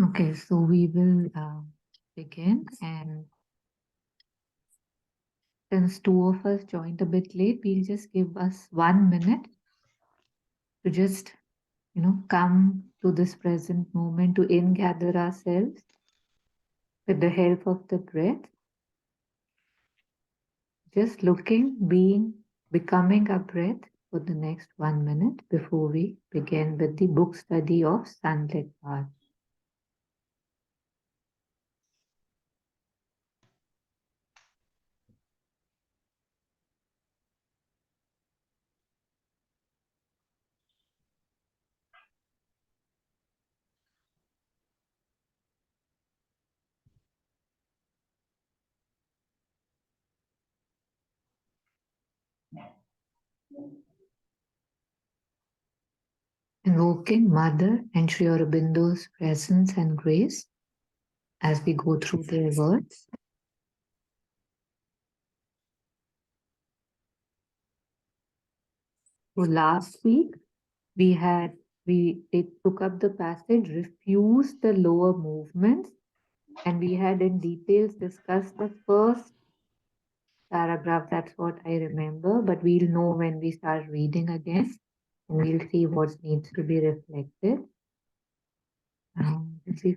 Okay, so we will begin. And since two of us joined a bit late, we'll just give us 1 minute to just, come to this present moment, to ingather ourselves with the help of the breath. Just looking, being, becoming a breath for the next 1 minute before we begin with the book study of Sunlit Path. Invoking Mother and Sri Aurobindo's presence and grace as we go through their words. So last week we took up the passage, refuse the lower movements, and we had in details discussed the first paragraph. That's what I remember, but we'll know when we start reading again, and we'll see what needs to be reflected. Let's see.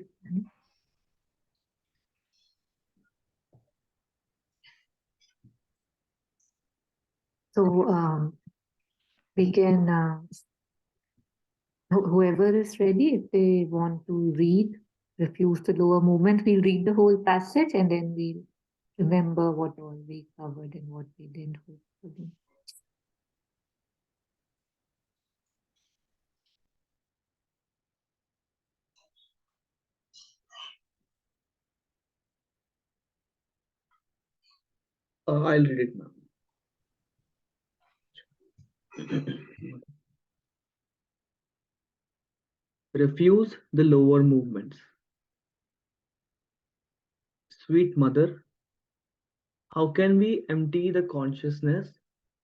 So we can, whoever is ready, if they want to read, refuse the lower movement, we'll read the whole passage and then we'll remember what all we covered and what we didn't, hopefully. I'll read it now. Refuse the lower movements. Sweet Mother, how can we empty the consciousness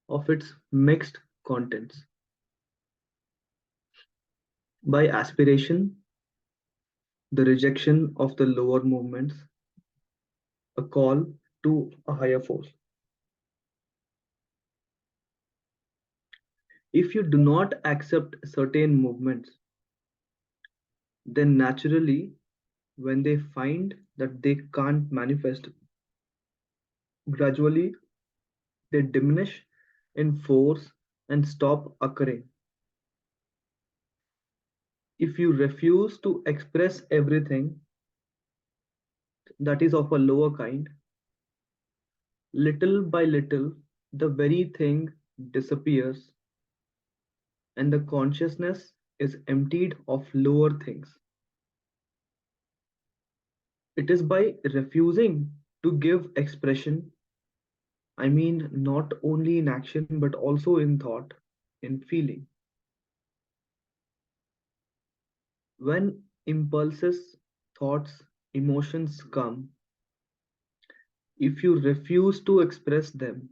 of its mixed contents? By aspiration, the rejection of the lower movements, a call to a higher force. If you do not accept certain movements, then naturally, when they find that they can't manifest, gradually they diminish in force and stop occurring. If you refuse to express everything that is of a lower kind, little by little, the very thing disappears and the consciousness is emptied of lower things. It is by refusing to give expression, I mean, not only in action but also in thought, in feeling. When impulses, thoughts, emotions come, if you refuse to express them,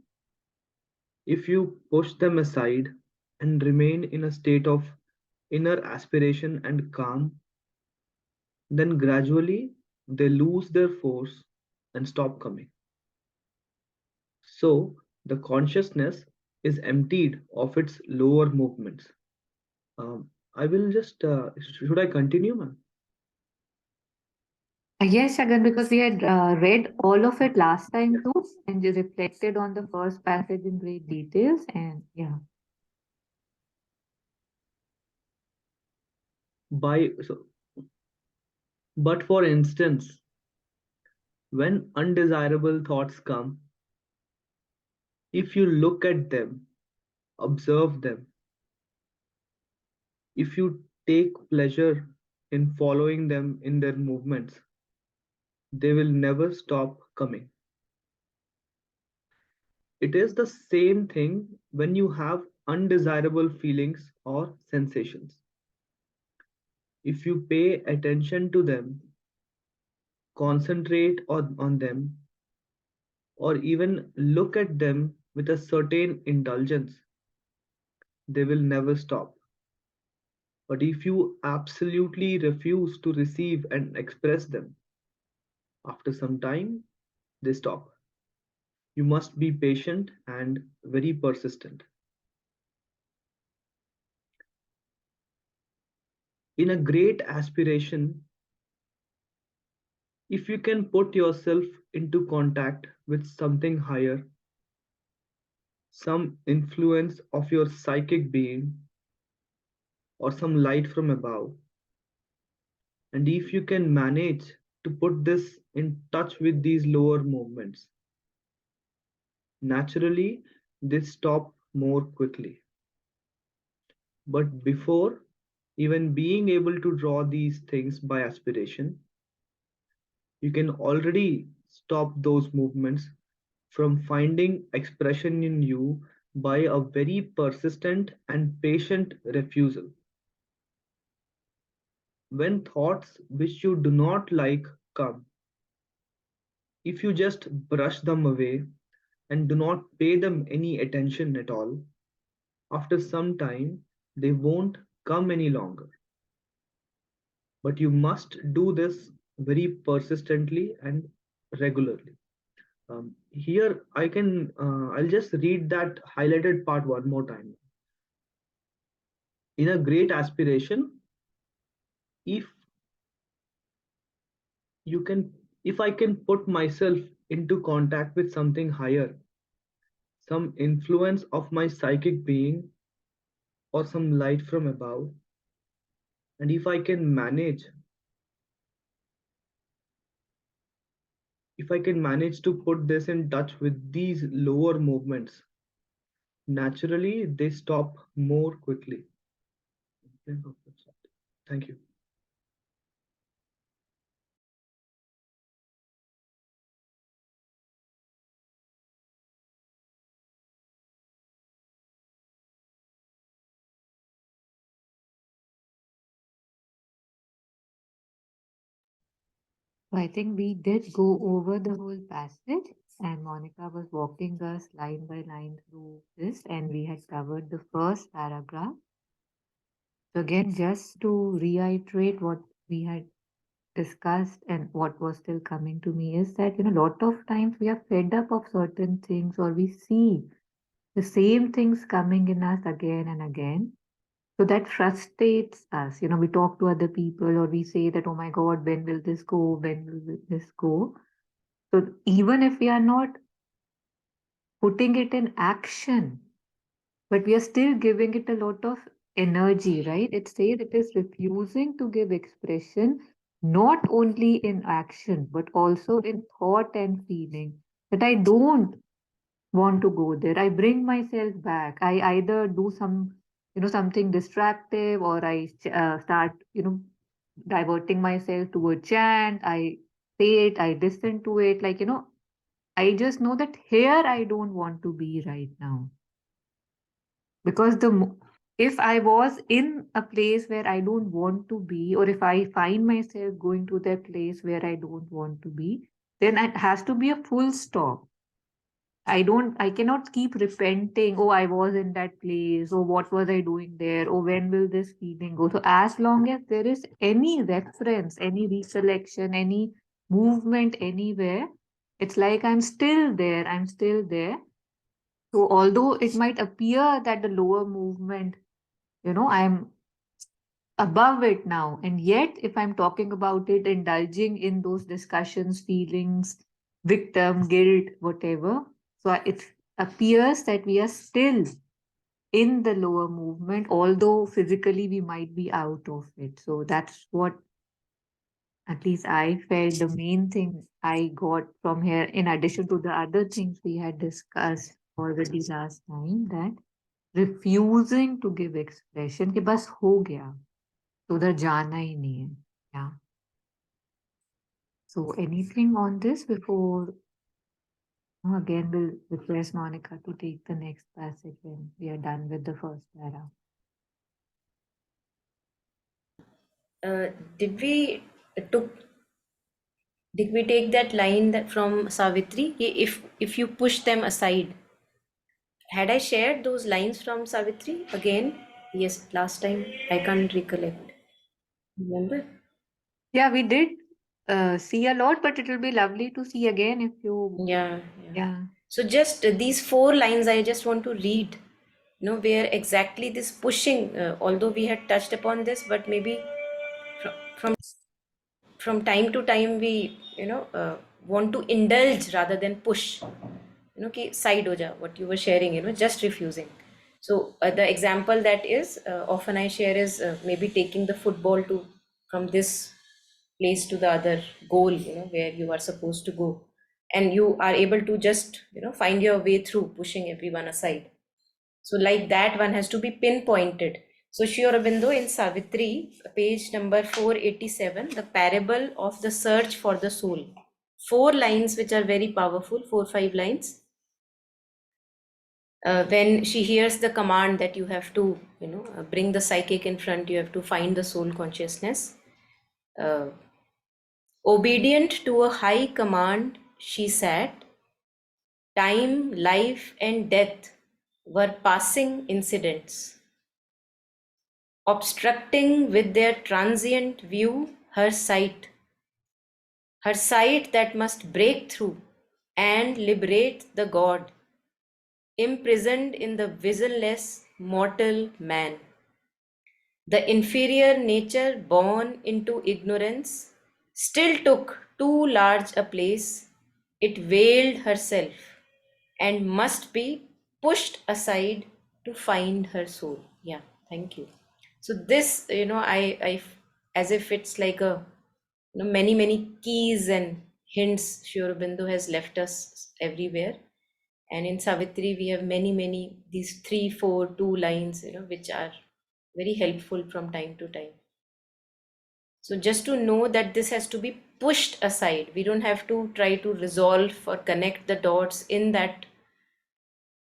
if you push them aside and remain in a state of inner aspiration and calm, then gradually they lose their force and stop coming. So the consciousness is emptied of its lower movements. I will just, should I continue, ma'am? Yes, Shagan, because we had read all of it last time too, and you reflected on the first passage in great details, and yeah. By so, but for instance, when undesirable thoughts come, if you look at them, observe them, if you take pleasure in following them in their movements, they will never stop coming. It is the same thing when you have undesirable feelings or sensations. If you pay attention to them, concentrate on them, or even look at them with a certain indulgence, they will never stop. But if you absolutely refuse to receive and express them, after some time, they stop. You must be patient and very persistent. In a great aspiration, if you can put yourself into contact with something higher, some influence of your psychic being, or some light from above, and if you can manage to put this in touch with these lower movements, naturally they stop more quickly. But before even being able to draw these things by aspiration, you can already stop those movements from finding expression in you by a very persistent and patient refusal. When thoughts which you do not like come, if you just brush them away and do not pay them any attention at all, after some time they won't come any longer. But you must do this very persistently and regularly. Here I can I'll just read that highlighted part one more time. In a great aspiration, if you can if I can put myself into contact with something higher, some influence of my psychic being or some light from above, and if I can manage to put this in touch with these lower movements, naturally they stop more quickly. Thank you. So I think we did go over the whole passage, and Monica was walking us line by line through this, and we had covered the first paragraph. So, again, just to reiterate what we had discussed and what was still coming to me is that, a lot of times we are fed up of certain things, or we see the same things coming in us again and again. So that frustrates us. We talk to other people, or we say that, oh my God, when will this go? When will this go? So even if we are not putting it in action, but we are still giving it a lot of energy, right? It says it is refusing to give expression, not only in action, but also in thought and feeling. That I don't want to go there. I bring myself back. I either do something distractive, or I start, diverting myself to a chant. I say it, I listen to it. Like, I just know that here I don't want to be right now. Because if I was in a place where I don't want to be, or if I find myself going to that place where I don't want to be, then it has to be a full stop. I cannot keep repenting, oh, I was in that place, oh, what was I doing there, oh, when will this feeling go? So, as long as there is any reference, any recollection, any movement anywhere, it's like I'm still there. So, although it might appear that the lower movement, I'm above it now, and yet, if I'm talking about it, indulging in those discussions, feelings, victim, guilt, whatever, so it appears that we are still in the lower movement, although physically we might be out of it. So that's what at least I felt the main thing I got from here, in addition to the other things we had discussed already last time, that refusing to give expression कि बस हो गया, तो उधर जाना ही नहीं है. Yeah. So anything on this before? Again, we'll request Monica to take the next passage when we are done with the first para. uh, did we took did we take that line that from Savitri? If you push them aside, had I shared those lines from Savitri again? Yes, last time I can't recollect. Remember? Yeah, we did see a lot, but it will be lovely to see again if you. Yeah, yeah. Yeah. So just these four lines I just want to read, where exactly this pushing, although we had touched upon this, but maybe from, from from time to time we want to indulge rather than push, कि side ho ja, what you were sharing, just refusing. So the example that is often I share is maybe taking the football to from this place to the other goal, where you are supposed to go, and you are able to just find your way through pushing everyone aside. So, like that, one has to be pinpointed. So, Sri Aurobindo in Savitri, page number 487, the parable of the search for the soul. Four lines which are very powerful, 4, 5 lines. When she hears the command that you have to, bring the psychic in front, you have to find the soul consciousness. Uh, Obedient to a high command, she sat. Time, life, and death were passing incidents, obstructing with their transient view her sight that must break through and liberate the God imprisoned in the visionless mortal man. The inferior nature born into ignorance still took too large a place. It veiled herself and must be pushed aside to find her soul. Yeah, thank you. So this, as if it's like a, many keys and hints Sri Aurobindo has left us everywhere. And in Savitri, we have many these 3, 4, 2 lines, which are very helpful from time to time. So just to know that this has to be pushed aside. We don't have to try to resolve or connect the dots in that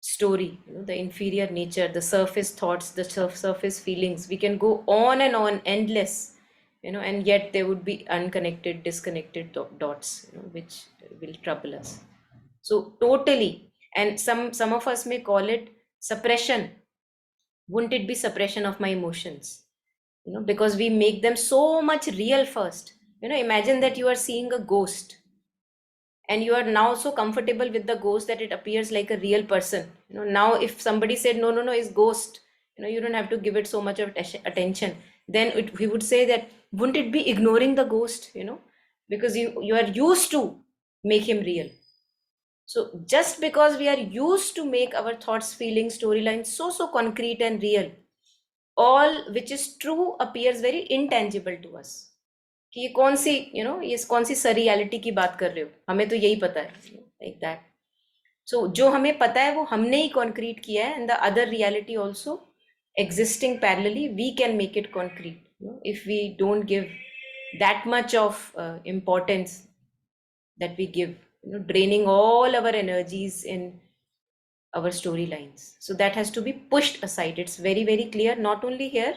story, the inferior nature, the surface thoughts, the surface feelings. We can go on and on, endless, and yet there would be unconnected, disconnected dots, which will trouble us. So totally, and some of us may call it suppression. Wouldn't it be suppression of my emotions? Because we make them so much real first. Imagine that you are seeing a ghost and you are now so comfortable with the ghost that it appears like a real person. Now if somebody said no, no, no, it's ghost, you don't have to give it so much of attention, then we would say that wouldn't it be ignoring the ghost, because you are used to make him real. So just because we are used to make our thoughts, feelings, storylines so concrete and real, all which is true appears very intangible to us. कि ये कौन सी ये कौन सी सरियलिटी की बात कर रहे हो, हमें तो यही पता है, लाइक दैट. सो जो हमें पता है वो हमने ही कॉन्क्रीट किया है, and the other reality also existing parallelly, we can make it concrete, if we don't give that much of importance that we give, draining all our energies in our storylines. So that has to be pushed aside. It's very clear, not only here,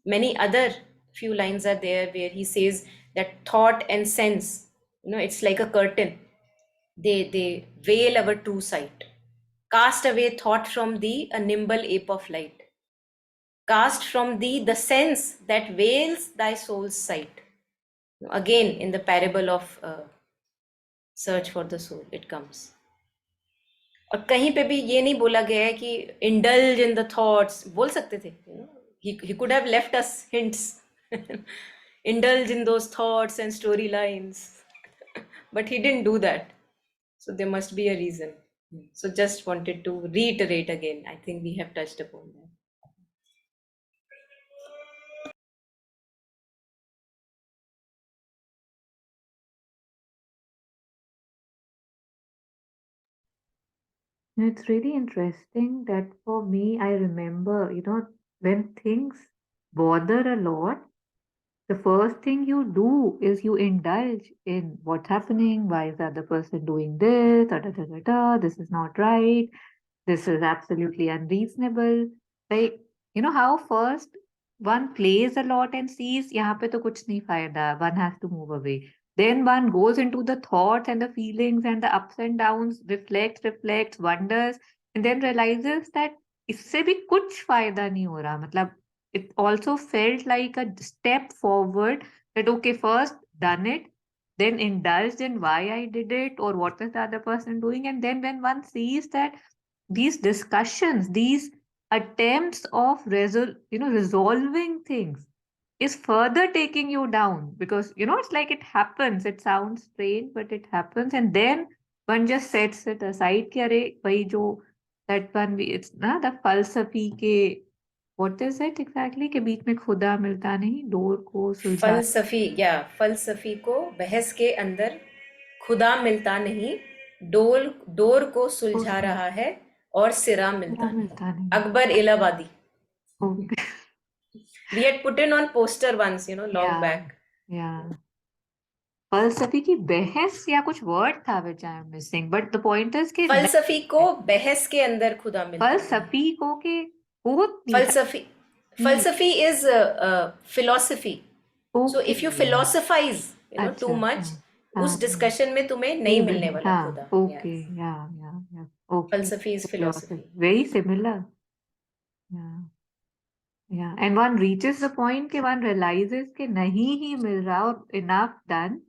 many other few lines are there where he says that thought and sense, it's like a curtain. They veil our true sight. Cast away thought from thee, a nimble ape of light. Cast from thee the sense that veils thy soul's sight. Again, in the parable of search for the soul, it comes. और कहीं पे भी ये नहीं बोला गया है कि indulge in the thoughts. बोल सकते थे, he could have left us hints. Indulge in those thoughts and storylines, but he didn't do that. So there must be a reason. So just wanted to reiterate again. I think we have touched upon that. It's really interesting that for me, I remember, when things bother a lot, the first thing you do is you indulge in what's happening. Why is the other person doing this? Da, da, da, da, da, this is not right. This is absolutely unreasonable. Like, how first one plays a lot and sees, यहाँ पे तो कुछ नहीं फायदा, one has to move away. Then one goes into the thoughts and the feelings and the ups and downs, reflects, wonders, and then realizes that इससे भी कुछ फायदा नहीं हो रहा. मतलब it also felt like a step forward, that okay, first done it, then indulged in why I did it or what is the other person doing. And then when one sees that these discussions, these attempts of resolving things is further taking you down, because it's like it happens, it sounds strange but it happens, and then one just sets it aside कि अरे वही जो that one it's ना the falsafi के what is it exactly कि बीच में खुदा मिलता नहीं, डोर को सुलझा फलसफी को बहस के अंदर खुदा मिलता नहीं, डोर को को सुलझा रहा है और सिरा सुलझा मिलता नहीं. मिलता नहीं. Akbar Ilhabadi. Okay. We had put in on poster once, long Yeah, back. yeah. फलसफी की बहस या कुछ वर्ड था which I am missing, but the point is कि फलसफी को बहस के अंदर खुदा मिलता नहीं. फलसफी को के बहुत Falsafi is philosophy. So if you philosophize, too much, उस discussion में तुम्हें नहीं मिलने वाला खुदा. Okay, yeah. Okay. Falsafi is philosophy. Very similar. Yeah. And one reaches the point कि one realizes कि नहीं ही मिल रहा और enough done.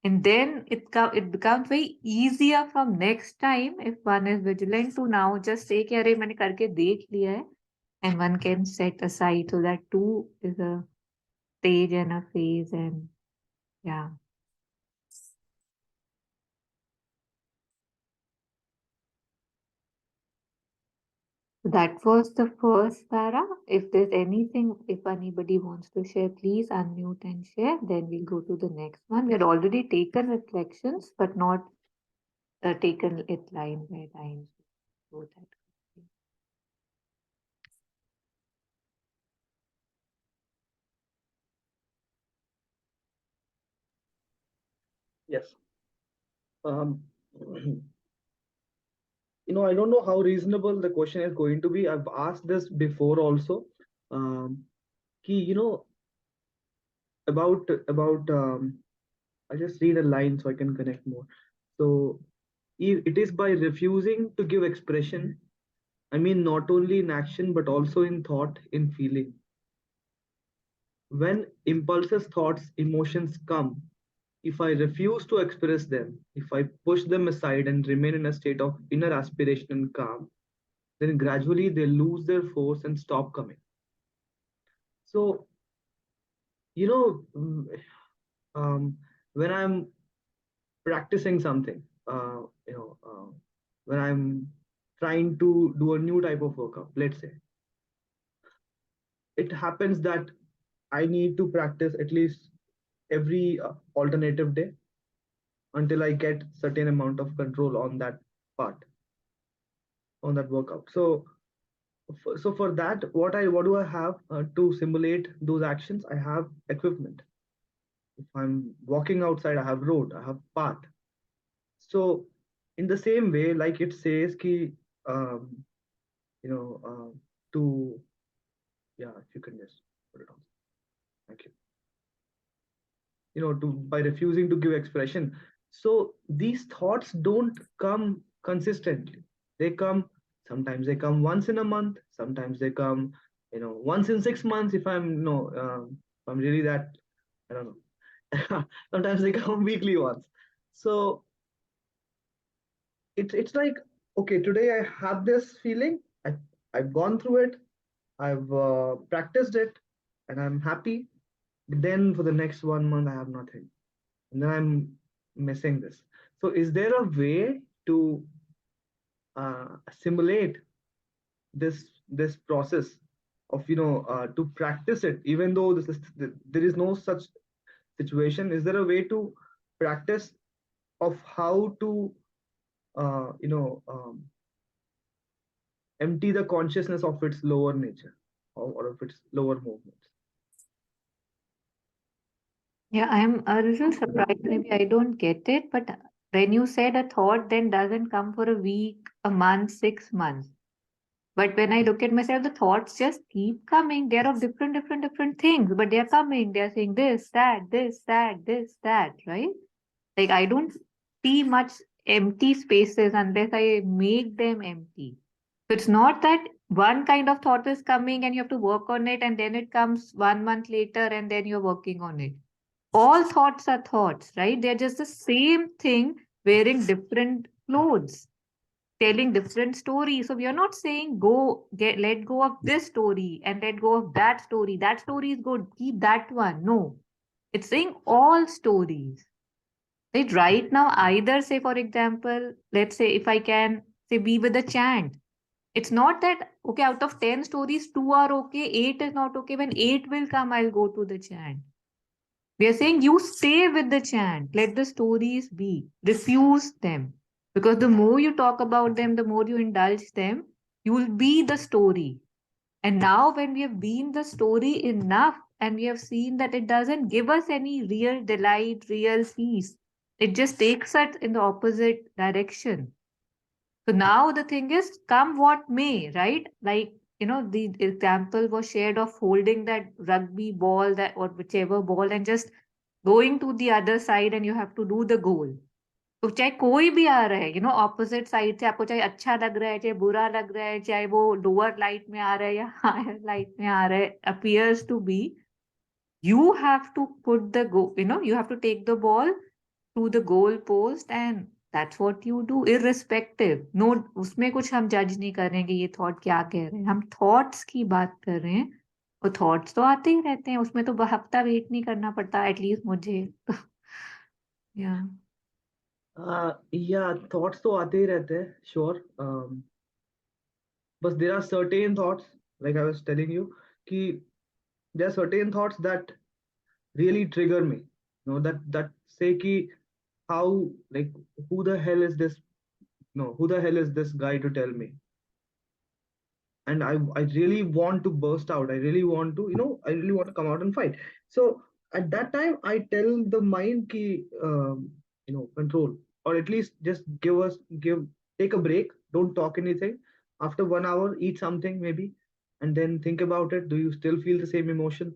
And then it becomes very easier from next time if one is vigilant to now just say कि अरे मैंने करके देख लिया है, and one can set aside, so that too is a stage and a phase. And yeah. That was the first para. If there's anything, if anybody wants to share, please unmute and share. Then we'll go to the next one. We had already taken reflections, but not taken it line by line. So that. Yes. I don't know how reasonable the question is going to be. I've asked this before also. Ki, about I'll just read a line so I can connect more. So it is by refusing to give expression. I mean, not only in action but also in thought, in feeling. When impulses, thoughts, emotions come, if I refuse to express them, if I push them aside and remain in a state of inner aspiration and calm, then gradually they lose their force and stop coming. So, you know, when I'm practicing something, when I'm trying to do a new type of workout, let's say, it happens that I need to practice at least every alternative day until I get certain amount of control on that part, on that workout. So for that, what do I have to simulate those actions? I have equipment. If I'm walking outside, I have road, I have path. So in the same way, like it says ki, um, to, yeah, if you can just put it on. Thank you. By refusing to give expression. So these thoughts don't come consistently. They come, sometimes they come once in a month, sometimes they come, once in 6 months, if I'm really that, I don't know. Sometimes they come weekly once. So it's like, okay, today I have this feeling, I've gone through it, I've practiced it, and I'm happy. But then for the next 1 month I have nothing, and then I'm missing this. So is there a way to simulate this process of to practice it, even though there is no such situation? Is there a way to practice of how to uh, you know um, empty the consciousness of its lower nature, or of its lower movements? Yeah, I'm a little surprised. Maybe I don't get it, but when you said a thought then doesn't come for a week, a month, 6 months. But when I look at myself, the thoughts just keep coming. They're of different things, but they're coming. They're saying this, that, right? Like I don't see much empty spaces unless I make them empty. So it's not that one kind of thought is coming and you have to work on it, and then it comes 1 month later and then you're working on it. All thoughts are thoughts, right? They're just the same thing wearing different clothes, telling different stories. So we are not saying let go of this story and let go of that story. That story is good, keep that one. No, it's saying all stories. Right now, either say, for example, let's say if I can say be with the chant. It's not that, okay, out of 10 stories, two are okay, eight is not okay. When eight will come, I'll go to the chant. We are saying you stay with the chant, let the stories be, refuse them. Because the more you talk about them, the more you indulge them, you will be the story. And now, when we have been the story enough and we have seen that it doesn't give us any real delight, real peace, it just takes us in the opposite direction. So now the thing is, come what may, right? Like, the example was shared of holding that rugby ball, that or whichever ball, and just going to the other side and you have to do the goal. तो चाहे कोई भी आ रहा है, opposite side से, आपको चाहे अच्छा लग रहा है, चाहे बुरा लग रहा है, चाहे वो लोअर लाइट में आ रहा है या हायर लाइट में आ रहा है, appears to be, you have to put the you have to take the ball to the goal post, and that's what you do irrespective. No, उसमें कुछ हम जज नहीं कर रहे हैं कि ये थॉट क्या कह रहे हैं, हम थॉट्स की बात कर रहे हैं। और थॉट्स तो आते ही रहते हैं, उसमें तो हफ्ता वेट नहीं करना पड़ता, एटलीस्ट मुझे। या या थॉट्स तो आते ही रहते हैं, श्योर। बस there are certain thoughts, like I was telling you, कि there are certain thoughts that really trigger me, that say ki how, like, who the hell is this, no, who the hell is this guy to tell me? And I really want to burst out, I really want to, I really want to come out and fight. So at that time I tell the mind ki, control, or at least just take a break, don't talk anything. After 1 hour, eat something maybe, and then think about it. Do you still feel the same emotion?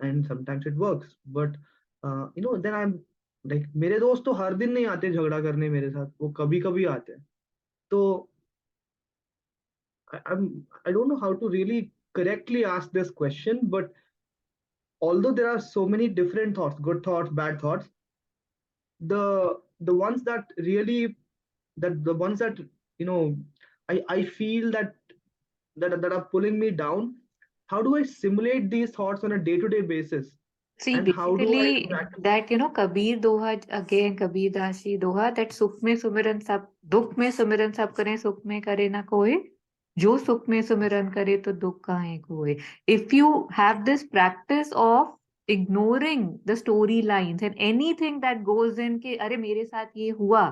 And sometimes it works, but then I'm like, मेरे दोस्त तो हर दिन नहीं आते झगड़ा करने मेरे साथ, वो कभी कभी आते हैं. तो I don't know how to really correctly ask this question, but although there are so many different thoughts, good thoughts, bad thoughts, the ones that really, that the ones that, I feel that are pulling me down, how do I simulate these thoughts on a day-to-day basis? See, And how do I basically, practice? that, Kabir Doha, again, Kabir Dasi Doha, that Sukh mein Sumiran sab, Dukh mein Sumiran sab kare, Sukh mein kare na koi, Jo Sukh mein Sumiran kare, to Dukh kahe koi. If you have this practice of ignoring the storylines and anything that goes in, कि अरे मेरे साथ ये हुआ,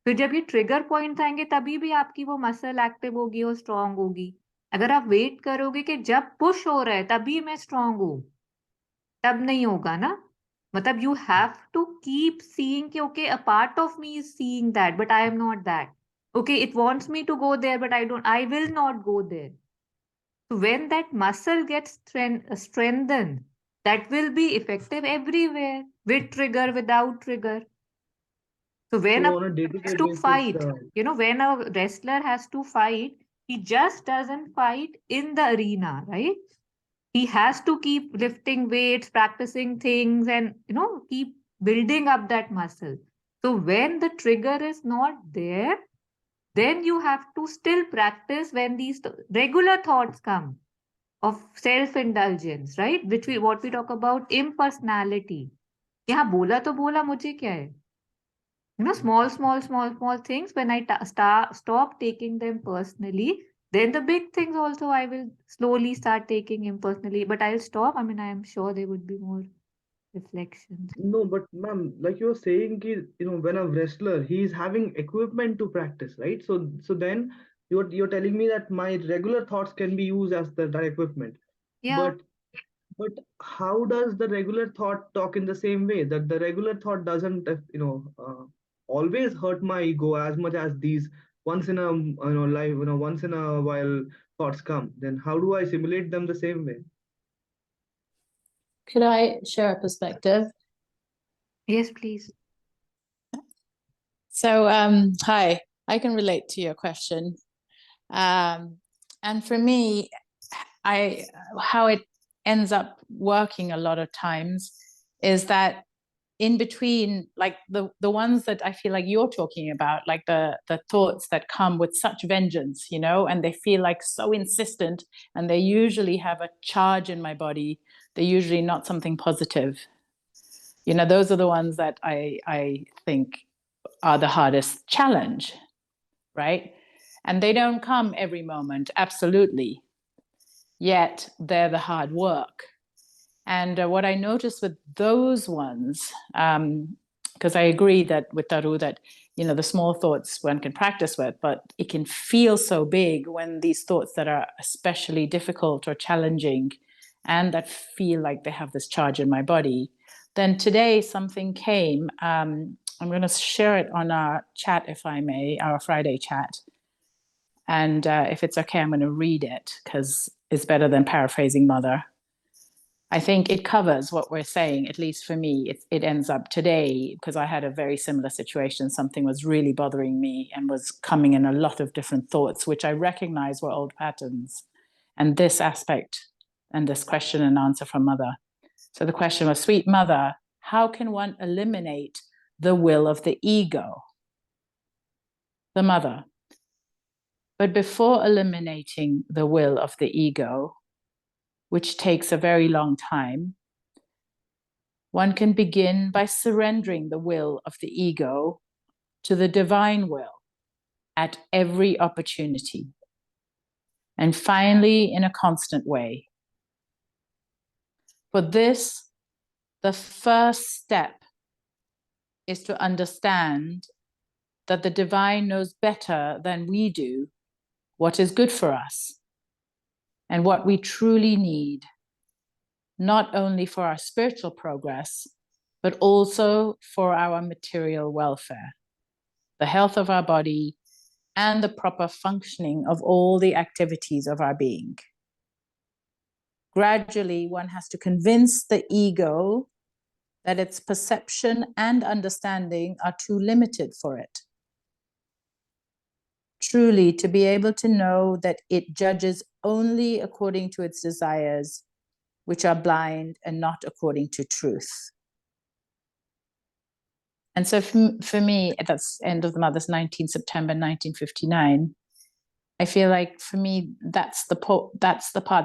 फिर जब ये trigger point आएंगे तभी भी आपकी वो मसल एक्टिव होगी और स्ट्रांग होगी। अगर आप वेट करोगे कि जब पुश हो रहा है तभी मैं स्ट्रांग हूँ, तब नहीं होगा ना। मतलब you have to keep seeing कि okay a part of me is seeing that but I am not that, okay it wants me to go there but I will not go there. So when that muscle gets strengthened, that will be effective everywhere, with trigger, without trigger. So when a So on a has day-to-day to basis, fight, when a wrestler has to fight, he just doesn't fight in the arena, right? He has to keep lifting weights, practicing things, and keep building up that muscle. So when the trigger is not there, then you have to still practice when these regular thoughts come of self-indulgence, right? Which we what we talk about impersonality. यहाँ बोला तो बोला, मुझे क्या है? Small things. When I stop taking them personally, then the big things also I will slowly start taking impersonally. But I'll stop. I mean, I am sure there would be more reflections. no, but ma'am, like you were saying, ki, when a wrestler, he's having equipment to practice, right? So then you're telling me that my regular thoughts can be used as that equipment. Yeah. But how does the regular thought talk in the same way? That the regular thought doesn't, always hurt my ego as much as these once in a, once in a while thoughts come. Then how do I simulate them the same way? Could I share a perspective? Yes, please. So, hi, I can relate to your question. And for me, how it ends up working a lot of times is that in between, like the ones that I feel like you're talking about, like the thoughts that come with such vengeance, you know, and they feel like so insistent, and they usually have a charge in my body. They're usually not something positive. You know, those are the ones that I think are the hardest challenge, right? And they don't come every moment, absolutely. Yet they're the hard work. And what I noticed with those ones, because I agree that with Taru that, you know, the small thoughts one can practice with, but it can feel so big when these thoughts that are especially difficult or challenging and that feel like they have this charge in my body. Then today something came. I'm going to share it on our chat, if I may, our Friday chat. And if it's okay, I'm going to read it because it's better than paraphrasing Mother. I think it covers what we're saying, at least for me. It ends up today, because I had a very similar situation. Something was really bothering me and was coming in a lot of different thoughts, which I recognize were old patterns. And this aspect and this question and answer from Mother. So the question was, sweet Mother, how can one eliminate the will of the ego? The Mother. But before eliminating the will of the ego, which takes a very long time, one can begin by surrendering the will of the ego to the divine will at every opportunity. And finally, in a constant way. For this, the first step is to understand that the divine knows better than we do what is good for us and what we truly need, not only for our spiritual progress, but also for our material welfare, the health of our body, and the proper functioning of all the activities of our being. Gradually, one has to convince the ego that its perception and understanding are too limited for it. Truly, to be able to know that it judges only according to its desires, which are blind and not according to truth. And so for me, that's end of the Mother's 19 September 1959. I feel like for me, that's the part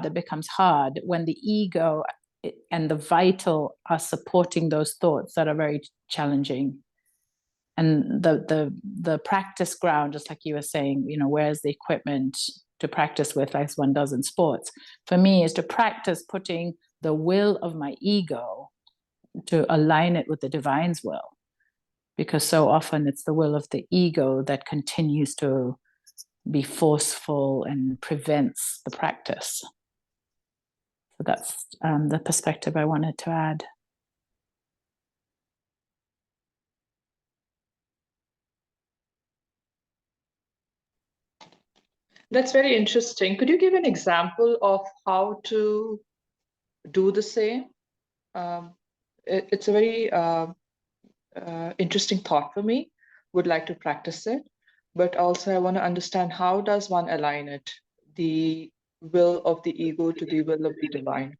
that becomes hard when the ego and the vital are supporting those thoughts that are very challenging. And the practice ground, just like you were saying, you know, where's the equipment to practice with, like one does in sports? For me, is to practice putting the will of my ego to align it with the divine's will. Because so often it's the will of the ego that continues to be forceful and prevents the practice. So that's the perspective I wanted to add. That's very interesting. Could you give an example of how to do the same? It's a very interesting thought for me. Would like to practice it, but also I want to understand, how does one align it, the will of the ego to the will of the divine?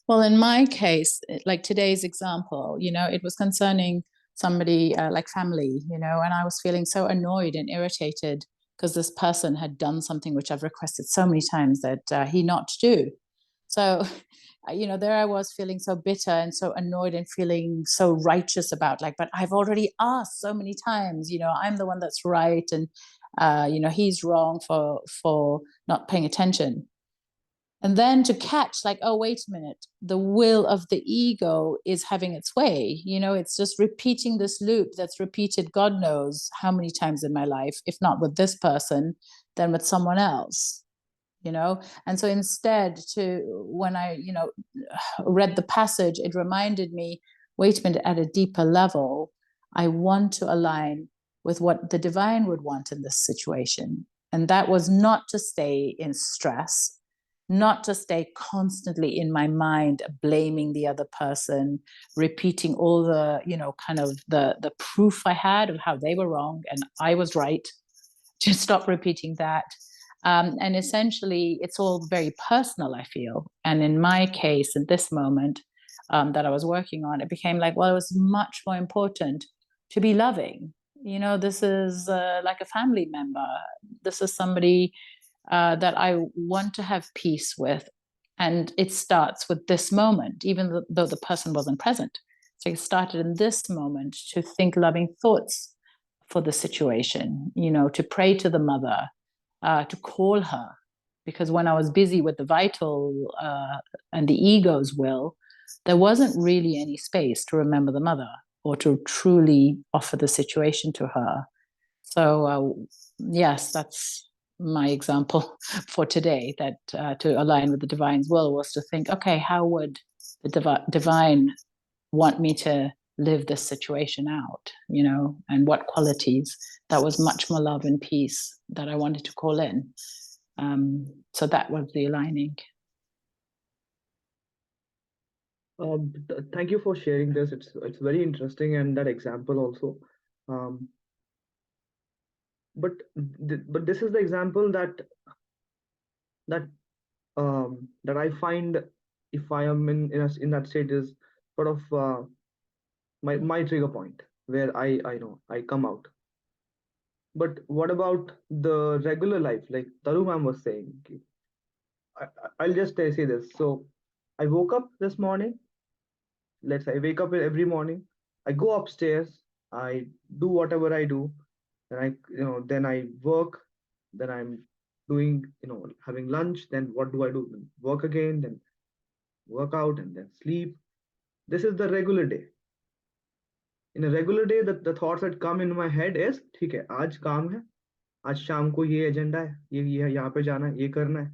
Well, in my case, like today's example, you know, it was concerning somebody like family, you know, and I was feeling so annoyed and irritated because this person had done something which I've requested so many times that he not do. So, you know, there I was feeling so bitter and so annoyed and feeling so righteous about, like, but I've already asked so many times, you know, I'm the one that's right, and you know, he's wrong for not paying attention. And then to catch, like, oh, wait a minute, the will of the ego is having its way. You know, it's just repeating this loop that's repeated God knows how many times in my life, if not with this person, then with someone else, you know. And so instead, when I, you know, read the passage, it reminded me, wait a minute, at a deeper level, I want to align with what the divine would want in this situation. And that was not to stay in stress, not to stay constantly in my mind blaming the other person, repeating all the, you know, kind of the proof I had of how they were wrong and I was right, to stop repeating that. And essentially, it's all very personal, I feel. And in my case, at this moment that I was working on, it became like, well, it was much more important to be loving. You know, this is like a family member. This is somebody that I want to have peace with. And it starts with this moment, even though the person wasn't present. So it started in this moment to think loving thoughts for the situation, you know, to pray to the mother, to call her. Because when I was busy with the vital and the ego's will, there wasn't really any space to remember the mother or to truly offer the situation to her. So, yes, that's my example for today, that to align with the divine's will was to think, okay, how would the divine want me to live this situation out, you know, and what qualities? That was much more love and peace that I wanted to call in. So that was the aligning. Thank you for sharing this. It's very interesting, and that example also. Um, but but this is the example that that I find, if I am in that state, is sort of my trigger point where I know I come out. But what about the regular life, like Taru ma'am was saying? I'll just say this. So I woke up this morning. Let's say I wake up every morning. I go upstairs. I do whatever I do. Then then I work. Then I'm doing, having lunch. Then what do I do? Work again. Then work out and then sleep. This is the regular day. In a regular day, the thoughts that come in my head is, ठीक है, आज काम है, आज शाम को ये agenda है, ये यहाँ पे जाना है, ये करना है,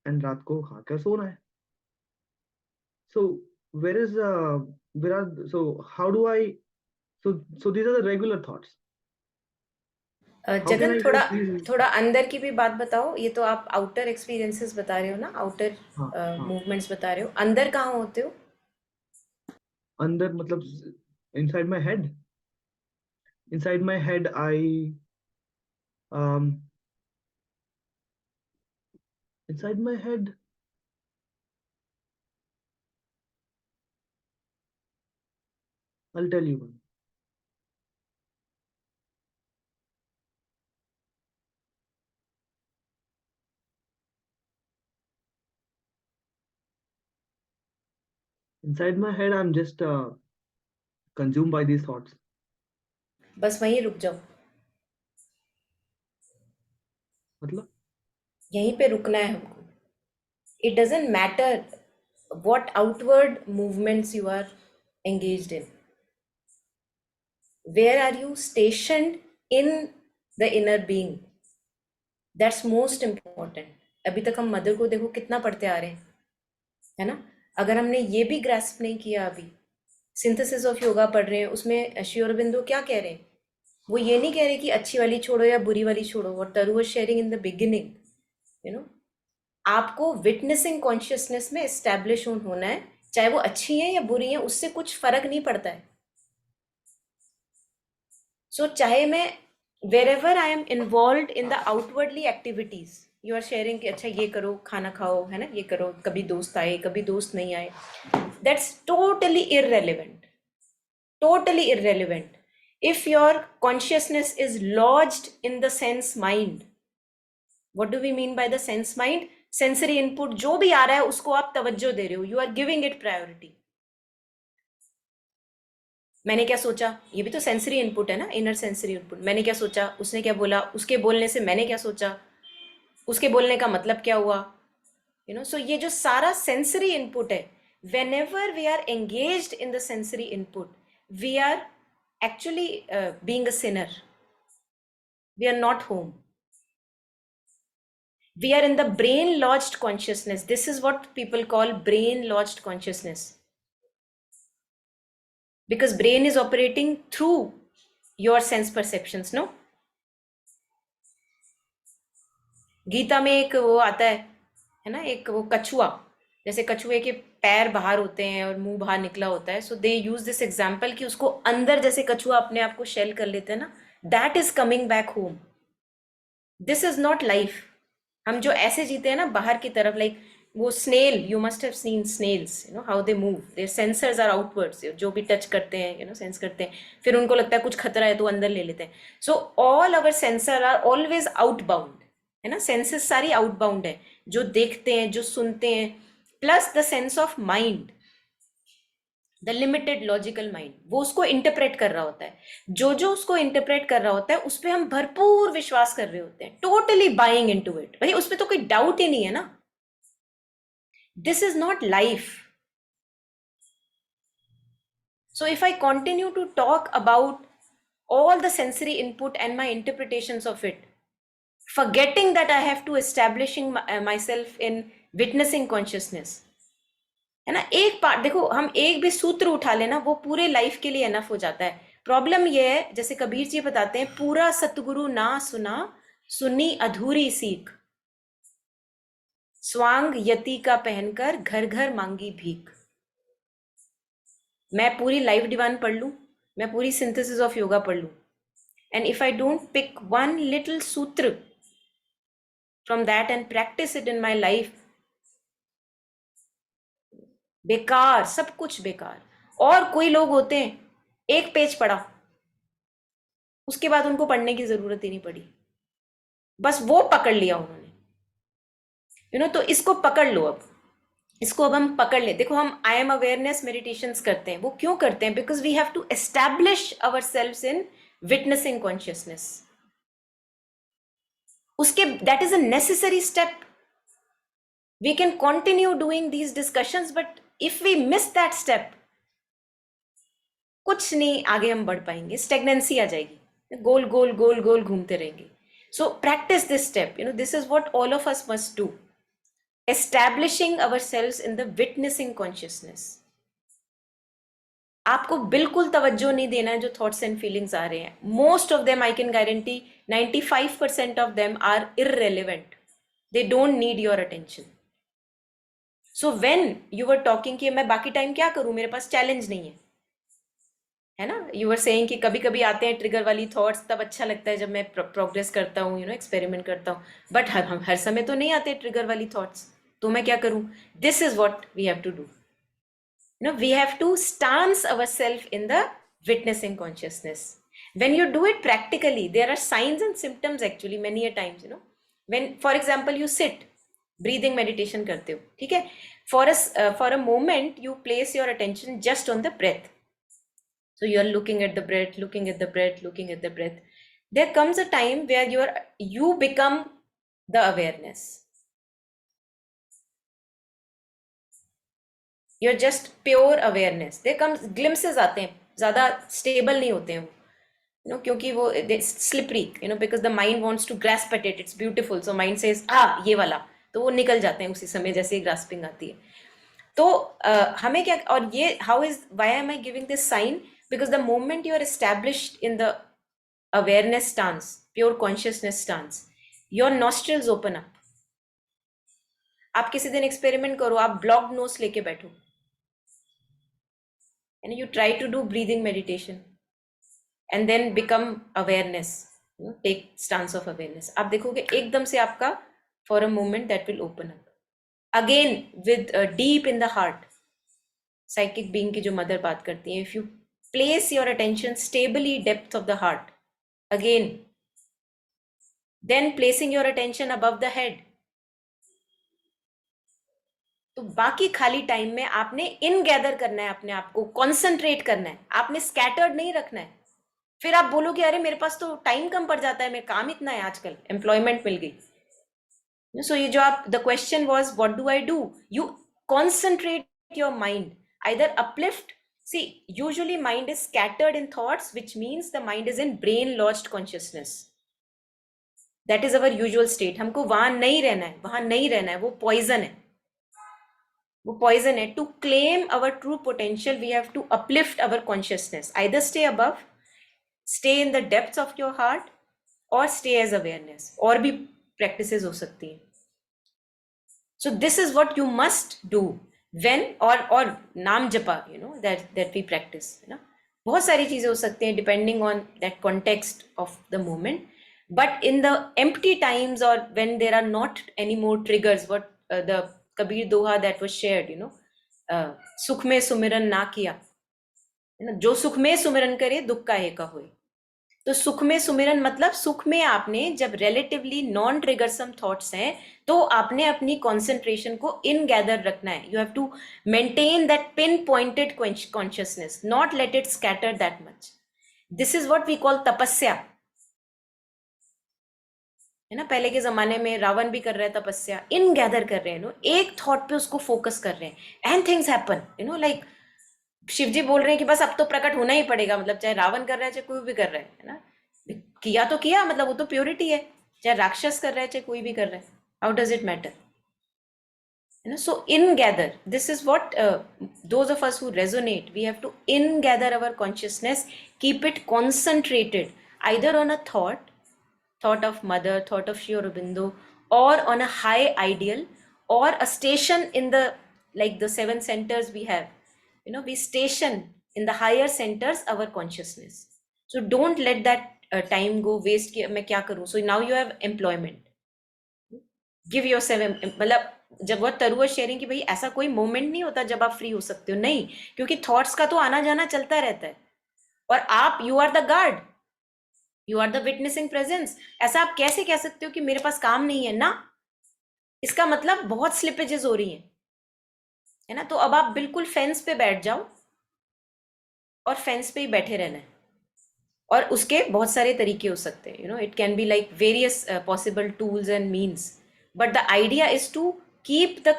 and रात को खा कर सोना है. So how do I, so these are the regular thoughts. How can Jagan, I थोड़ा use these? थोड़ा अंदर की भी बात बताओ. ये तो आप आउटर एक्सपीरियंसेस बता रहे हो ना, आउटर हाँ. मूवमेंट्स बता रहे हो. अंदर कहाँ होते हो? अंदर मतलब inside my head. Inside my head, inside my head, I'll tell you one. Inside my head, I'm just consumed by these thoughts. बस वहीं रुक जाओ. मतलब यहीं पे रुकना है हमको. It doesn't matter what outward movements you are engaged in. Where are you stationed in the inner being? That's most important. अभी तक हम मदर को देखो कितना पढ़ते आ रहे हैं, है ना. अगर हमने ये भी ग्रास्प नहीं किया, अभी सिंथेसिस ऑफ योगा पढ़ रहे हैं, उसमें श्री अरबिंदो क्या कह रहे हैं? वो ये नहीं कह रहे कि अच्छी वाली छोड़ो या बुरी वाली छोड़ो. व्हाट तरु was sharing in the beginning, you know, आपको विटनेसिंग कॉन्शियसनेस में एस्टैब्लिश होना है. चाहे वो अच्छी है या बुरी है, उससे कुछ फर्क नहीं पड़ता है. सो चाहे मैं wherever I am involved in the outwardly activities, you are sharing कि अच्छा ये करो, खाना खाओ, है ना, ये करो, कभी दोस्त आए, कभी दोस्त नहीं आए, that's totally irrelevant. Totally irrelevant. If your consciousness is lodged in the sense mind, what do we mean by the sense mind? Sensory input जो भी आ रहा है उसको आप तवज्जो दे रहे हो, you are giving it priority. मैंने क्या सोचा, ये भी तो सेंसरी इनपुट है ना, इनर सेंसरी इनपुट. मैंने क्या सोचा, उसने क्या बोला, उसके बोलने से मैंने क्या सोचा, उसके बोलने का मतलब क्या हुआ, यू नो. सो ये जो सारा सेंसरी इनपुट है, whenever we are engaged in the sensory input, we are actually being a sinner. We are not home. We are in the brain lodged consciousness. This is what people call brain lodged consciousness. Because brain is operating through your sense perceptions, no? Gita में एक वो आता है ना, एक वो कछुआ, जैसे कछुए के पैर बाहर होते हैं और मुंह बाहर निकला होता है. सो दे यूज दिस एग्जाम्पल कि उसको अंदर जैसे कछुआ अपने आप को शेल कर लेते हैं ना, that is coming back home. This is not life. हम जो ऐसे जीते हैं ना बाहर की तरफ, like वो snail, you must have seen snails, you know how they move, their sensors are outwards, जो भी touch करते हैं, you know, sense करते हैं, फिर उनको लगता है कुछ खतरा है तो अंदर ले लेते हैं. So all our sensors are always outbound, है ना, senses सारी outbound है, जो देखते हैं, जो सुनते हैं, plus the sense of mind, the limited logical mind, वो उसको इंटरप्रेट कर रहा होता है. जो उसको इंटरप्रेट कर रहा होता है उस पर हम भरपूर विश्वास कर रहे होते हैं, टोटली बाइंग इनटू इट. भाई उस पर तो कोई डाउट ही नहीं है ना. This is not life. So if I continue to talk about all the sensory input and my interpretations of it, forgetting that I have to establishing myself in witnessing consciousness, है ना. एक part देखो, हम एक भी सूत्र उठा लेना वो पूरे लाइफ के लिए एनफ हो जाता है. प्रॉब्लम ये है, जैसे कबीर जी बताते हैं, पूरा सतगुरु ना सुना, सुनी अधूरी सीख, स्वांग यति का पहनकर घर घर मांगी भीख. मैं पूरी लाइफ डिवाइन पढ़ लूं, मैं पूरी सिंथेसिस ऑफ योगा पढ़ लूं, and if I don't pick one little sutra from that and practice it in my life, बेकार, सब कुछ बेकार. और कोई लोग होते हैं, एक पेज पढ़ा, उसके बाद उनको पढ़ने की जरूरत ही नहीं पड़ी, बस वो पकड़ लिया उन्होंने, यू नो. तो इसको पकड़ लो. अब इसको अब हम पकड़ ले. देखो, हम आई एम अवेयरनेस मेडिटेशंस करते हैं, वो क्यों करते हैं? Because we have to establish ourselves in witnessing consciousness. उसके that is a necessary step. We can continue doing these discussions, but if we miss that step, कुछ नहीं आगे हम बढ़ पाएंगे, स्टेगनेंसी आ जाएगी, गोल गोल गोल गोल घूमते रहेंगे. So practice this step, you know, this is what all of us must do, establishing ourselves in the witnessing consciousness. आपको बिल्कुल तवज्जो नहीं देना है जो थॉट्स एंड फीलिंग्स आ रहे हैं. Most of them, I can guarantee 95% of them are irrelevant. They don't need your attention. So when you were talking कि मैं बाकी टाइम क्या करूं, मेरे पास चैलेंज नहीं है ना. यू वर सेइंग कि कभी कभी आते हैं ट्रिगर वाली थॉट्स, तब अच्छा लगता है जब मैं प्रोग्रेस करता हूँ, यू नो, एक्सपेरिमेंट करता हूँ. बट हर समय तो नहीं आते ट्रिगर वाली थॉट्स, तो मैं क्या करूँ? This is what we have to do. You know, we have to stance ourselves in the witnessing consciousness. When you do it practically, there are signs and symptoms actually many a times, you know. When, for example, you sit, breathing meditation करते हो, ठीक है? For a moment, you place your attention just on the breath. So you are looking at the breath, looking at the breath, looking at the breath. There comes a time where you become the awareness. You're just pure awareness. There comes glimpses आते हैं, ज़्यादा stable नहीं होते हैं वो, you know, क्योंकि वो slippery, you know, because the mind wants to grasp at it. It's beautiful, so mind says ये वाला, तो वो निकल जाते हैं उसी समय जैसे ही grasping आती है. तो हमें क्या, और ये why am I giving this sign? Because the moment you are established in the awareness stance, pure consciousness stance, your nostrils open up. आप किसी दिन एक्सपेरिमेंट करो, आप ब्लॉक्ड नोज लेके बैठो and you try to do breathing meditation and then become awareness, you know, take stance of awareness. आप देखोगे एकदम से आपका for a moment that will open up again with deep in the heart. Psychic being की जो mother बात करती है, if you place your attention stably depth of the heart, again then placing your attention above the head, तो बाकी खाली time में आपने इन गैदर करना है, अपने आप को कॉन्सेंट्रेट करना है, आपने स्कैटर्ड नहीं रखना है. फिर आप बोलोगे अरे मेरे पास तो टाइम कम पड़ जाता है, मेरे काम इतना है, आजकल एम्प्लॉयमेंट मिल गई. सो ये जो आप, the question was what do I do, you concentrate your mind, either uplift. See usually mind is scattered in thoughts, which means the mind is in brain lost consciousness. That is our usual state. हमको वहां नहीं रहना है, वहां नहीं रहना है, वो पॉइजन है, वो पॉइजन है. To claim our true potential we have to uplift our consciousness, either stay above, stay in the depths of your heart, और स्टे एज अवेयरनेस. और भी प्रैक्टिसेस हो सकती हैं. So this is what you must do when, और नाम जपा, you know, that we practice, है ना. बहुत सारी चीजें हो सकती हैं depending on that context of the moment. But in the empty times और when there are not any more triggers, what the Kabir doha that was shared, सुख में सुमिरन ना किया, है ना, जो सुख में सुमिरन करे दुख का एका होए. तो सुख में सुमिरन मतलब सुख में आपने जब रिलेटिवली नॉन ट्रिगरसम थॉट्स हैं तो आपने अपनी कॉन्सेंट्रेशन को इन गैदर रखना है. You have to maintain that pin pointed consciousness, not let it scatter that much. This is what we call तपस्या, है ना. पहले के जमाने में रावण भी कर रहे हैं तपस्या, इन गैदर कर रहे हैं, एक थॉट पे उसको फोकस कर रहे हैं and things happen, like Shiv ji बोल रहे हैं कि बस अब तो प्रकट होना ही पड़ेगा, मतलब चाहे रावण कर रहा है चाहे कोई भी कर रहा है ना. किया तो किया, मतलब वो तो प्योरिटी है. चाहे राक्षस कर रहा है चाहे कोई भी कर रहा है, how does it matter, so in gather, this is what those of us who resonate, we have to in gather our consciousness, keep it concentrated either on a thought of mother, thought of Sri Aurobindo, or on a high ideal, or a station in the, like the seven centers we have, we station in the higher centers our consciousness. So don't let that time go waste कि मैं क्या करूं. So now you have employment, give your seven. मतलब जब वो तरुआ sharing कि भाई ऐसा कोई मोमेंट नहीं होता जब आप फ्री हो सकते हो, नहीं, क्योंकि थॉट्स का तो आना जाना चलता रहता है और आप, you are the guard, you are the witnessing presence. ऐसा आप कैसे कह सकते हो कि मेरे पास काम नहीं है ना, इसका मतलब बहुत स्लिपेजेस हो रही हैं, है ना. तो अब आप बिल्कुल फेंस पे बैठ जाओ और फेंस पे ही बैठे रहना है. और उसके बहुत सारे तरीके हो सकते हैं, it can be like various possible tools and means, but the idea is to keep the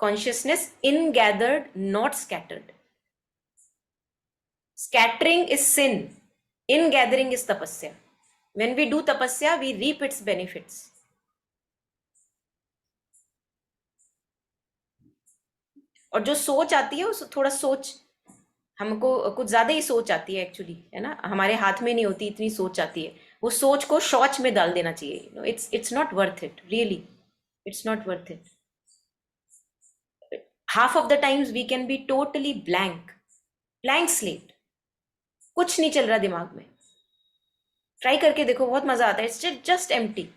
consciousness ingathered, not scattered. Scattering is sin, ingathering is tapasya. When we do tapasya, we reap its benefits. और जो सोच आती है उस थोड़ा सोच, हमको कुछ ज्यादा ही सोच आती है एक्चुअली, है ना, हमारे हाथ में नहीं होती इतनी सोच आती है. वो सोच को शौच में डाल देना चाहिए. It's not worth it, really it's not worth it. Half of the times we can be totally blank slate, कुछ नहीं चल रहा दिमाग में. ट्राई करके देखो, बहुत मजा आता है. It's just empty.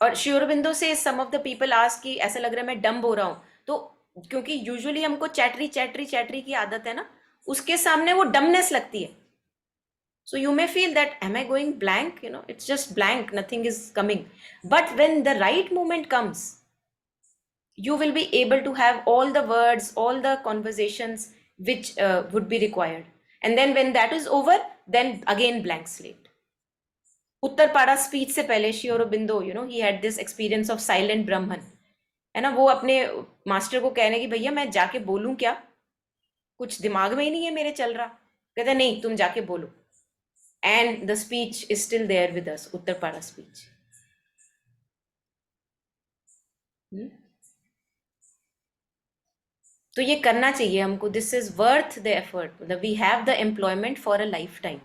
और श्री अरबिंदो से सम ऑफ द पीपल आस्क कि ऐसा लग रहा है मैं डम्ब हो रहा हूं, तो क्योंकि यूजुअली हमको चैटरी की आदत है ना, उसके सामने वो डमनेस लगती है. So you may feel that, am I going blank? It's just blank, nothing is coming. But when the right moment comes, you will be able to have all the words, all the conversations which would be required. And then when that is over, then again blank slate. Uttarpara speech से पहले Shri Aurobindo, he had this experience of silent Brahman, है ना. वो अपने master को कह रहे हैं कि भैया मैं जाके बोलूं क्या, कुछ दिमाग में ही नहीं है मेरे चल रहा. कहते नहीं, तुम जाके बोलो. And the speech is still there with us, Uttarpara speech. तो ये करना चाहिए हमको. This is worth the effort. मतलब we have the employment for a lifetime.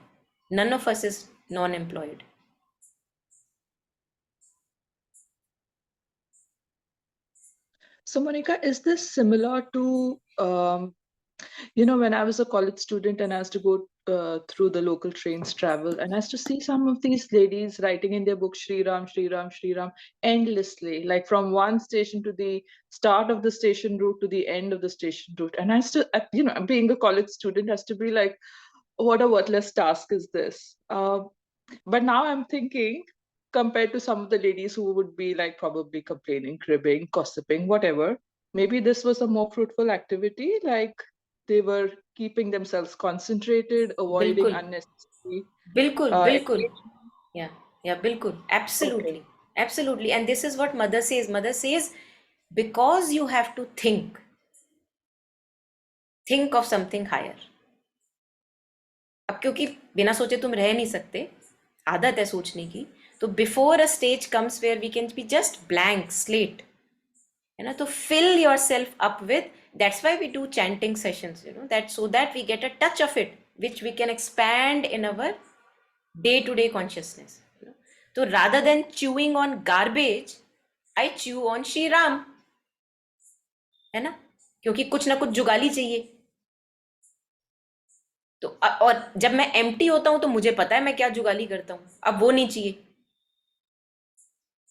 None of us is non employed. So, Monica, is this similar to, when I was a college student and I used to go through the local trains travel, and I used to see some of these ladies writing in their book Shri Ram, Shri Ram, Shri Ram endlessly, like from one station to the start of the station route to the end of the station route. And I used to, being a college student, has to be like, what a worthless task is this? But now I'm thinking, compared to some of the ladies who would be like probably complaining, cribbing, gossiping, whatever, maybe this was a more fruitful activity. Like they were keeping themselves concentrated, avoiding बिल्कुल unnecessary बिल्कुल बिल्कुल. engagement. या बिल्कुल. Okay. Absolutely. And this is what mother says, because you have to think of something higher. अब क्योंकि बिना सोचे तुम रह नहीं सकते, आदत है सोचने की, तो before a stage comes where we can be just blank slate, है ना. तो fill yourself up with, that's why we do chanting sessions, that so that we get a touch of it which we can expand in our day to day consciousness. तो rather than chewing on garbage, I chew on Shri Ram, है ना. क्योंकि कुछ ना कुछ जुगाली चाहिए। तो और जब मैं एम्प्टी होता हूं तो मुझे पता है मैं क्या जुगाली करता हूं, अब वो नहीं चाहिए।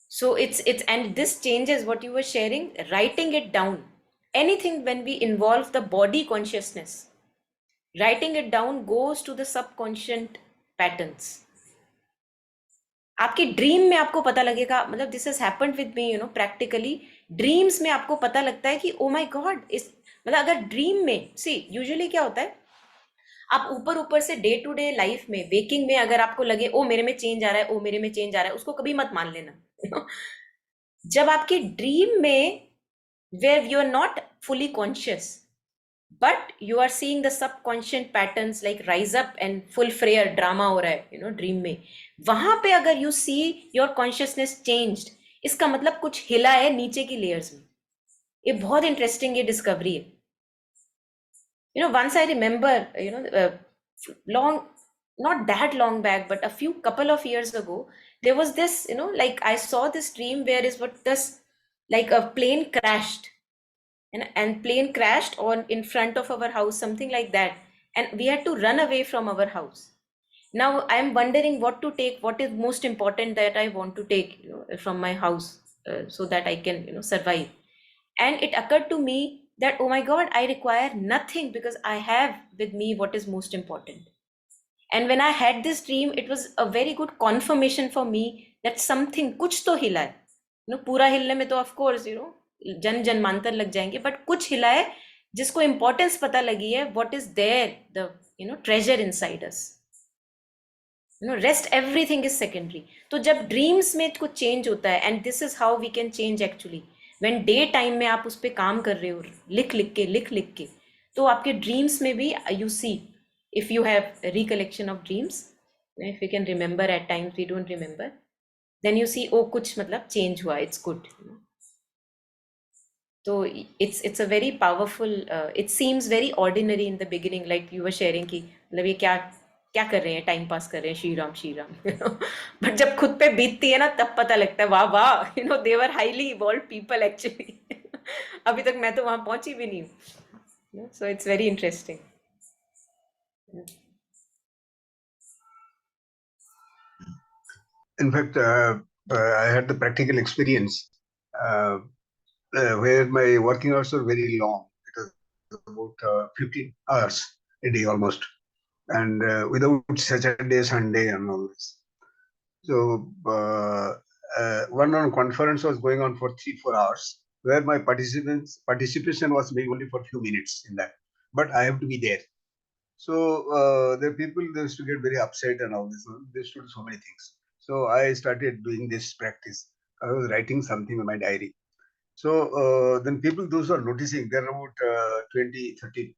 So it's and this changes what you were sharing, writing it down. Anything when we involve the body consciousness, writing it down goes to the subconscious patterns. आपकी ड्रीम में आपको पता लगेगा, मतलब this has happened with me, practically dreams में आपको पता लगता है कि ओ माय गॉड, इस मतलब अगर ड्रीम में सी यूजुअली क्या होता है, आप ऊपर ऊपर से डे टू डे लाइफ में वेकिंग में अगर आपको लगे ओ मेरे में चेंज आ रहा है, ओ मेरे में चेंज आ रहा है, उसको कभी मत मान लेना। जब आपके ड्रीम में where you are not fully conscious but you are seeing the subconscious patterns like rise up and full Frere drama हो रहा है ड्रीम में, वहां पे अगर you see your consciousness changed, इसका मतलब कुछ हिला है नीचे की लेयर्स में। ये बहुत इंटरेस्टिंग ये डिस्कवरी है। Once I remember, long, not that long back, but a few couple of years ago, there was this, like I saw this dream where is what this, like a plane crashed, and plane crashed on in front of our house, something like that, and we had to run away from our house. Now I am wondering what to take, what is most important that I want to take, from my house, so that I can, survive. And it occurred to me that, oh my God, I require nothing because I have with me what is most important. And when I had this dream, it was a very good confirmation for me that something, कुछ तो हिला है। पूरा हिलने में तो of course जन जन्मांतर लग जाएंगे, बट कुछ हिला है जिसको इंपॉर्टेंस पता लगी है, what is there, the treasure inside us. Rest everything is secondary. तो जब ड्रीम्स में कुछ चेंज होता है, and this is how we can change actually, when day time में आप उस पर काम कर रहे हो, लिख लिख के, तो आपके ड्रीम्स में भी you see, if you have a recollection of dreams, if you can remember, at times we don't remember, then you see oh कुछ मतलब change हुआ, it's good, so it's a very powerful, it seems very ordinary in the beginning, like you were sharing कि मतलब ये क्या क्या कर रहे हैं, टाइम पास कर रहे हैं, श्री राम बट जब खुद पे बीतती है ना तब पता लगता है वाह वाह, they were highly evolve people actually. अभी तक मैं तो वहां पहुंची भी नहीं हूँ, so it's very interesting. In fact, I had the practical experience uh, where my working hours were very long. It was about 15 hours a day almost, and without Saturday, Sunday, and all this. So one on conference was going on for 3-4 hours, where my participation was maybe only for a few minutes in that, but I have to be there. So the people, they used to get very upset and all this. They used to do so many things. So I started doing this practice. I was writing something in my diary. So then people, those who are noticing, there are about 20, 30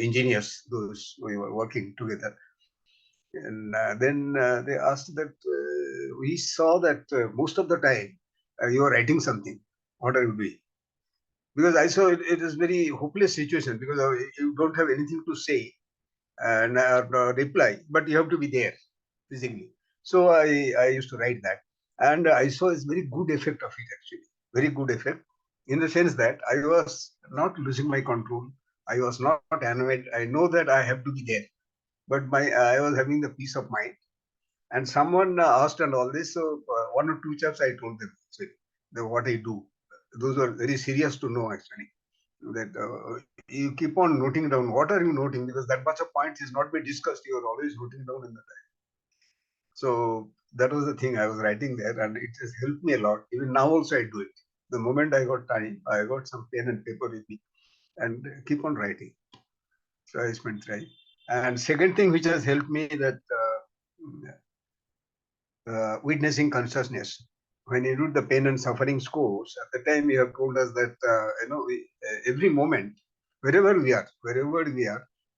engineers, those we were working together. And then they asked that we saw that most of the time you are writing something. What are you doing? Because I saw it is very hopeless situation, because you don't have anything to say and reply, but you have to be there physically. So I used to write that, and I saw it's very good effect of it actually, very good effect, in the sense that I was not losing my control. I was not animated. I know that I have to be there, but I was having the peace of mind. And someone asked and all this, so one or two chaps I told them actually, what I do. Those were very serious to know actually, that you keep on noting down. What are you noting? Because that much of points is not be discussed. You are always noting down in the time. So that was the thing I was writing there, and it has helped me a lot. Even now also I do it. The moment I got time, I got some pen and paper with me and keep on writing. So I spent time. And second thing which has helped me, that witnessing consciousness. When you do the pain and suffering scores, at the time you have told us that every moment, wherever we are,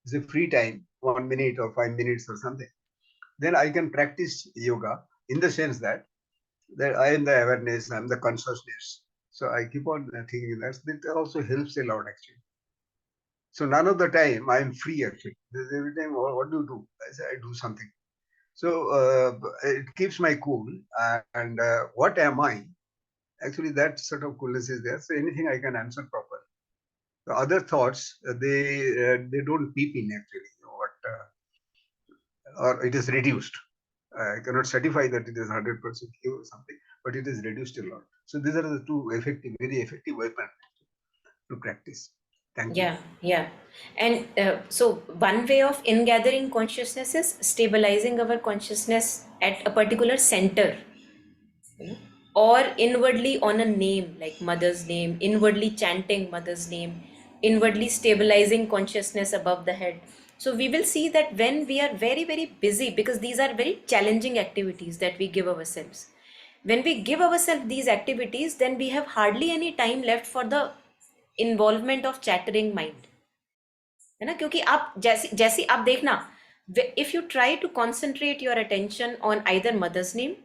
is a free time, 1 minute or 5 minutes or something. Then I can practice yoga in the sense that I am the awareness, I am the consciousness. So I keep on thinking that also helps a lot actually. So none of the time I am free actually. Every time, what do you do? I say I do something. So it keeps my cool. And what am I? Actually, that sort of coolness is there. So anything I can answer properly. other thoughts, they don't peep in actually, or it is reduced. I cannot certify that it is 100% cure or something, but it is reduced a lot. So these are the two very effective weapons to practice. Thank you. Yeah. And so, one way of ingathering consciousness is stabilizing our consciousness at a particular center, or inwardly on a name like mother's name, inwardly chanting mother's name, inwardly stabilizing consciousness above the head. So we will see that when we are very, very busy, because these are very challenging activities that we give ourselves. When we give ourselves these activities, then we have hardly any time left for the involvement of chattering mind. है ना, क्योंकि आप जैसे जैसे आप देखना, if you try to concentrate your attention on either mother's name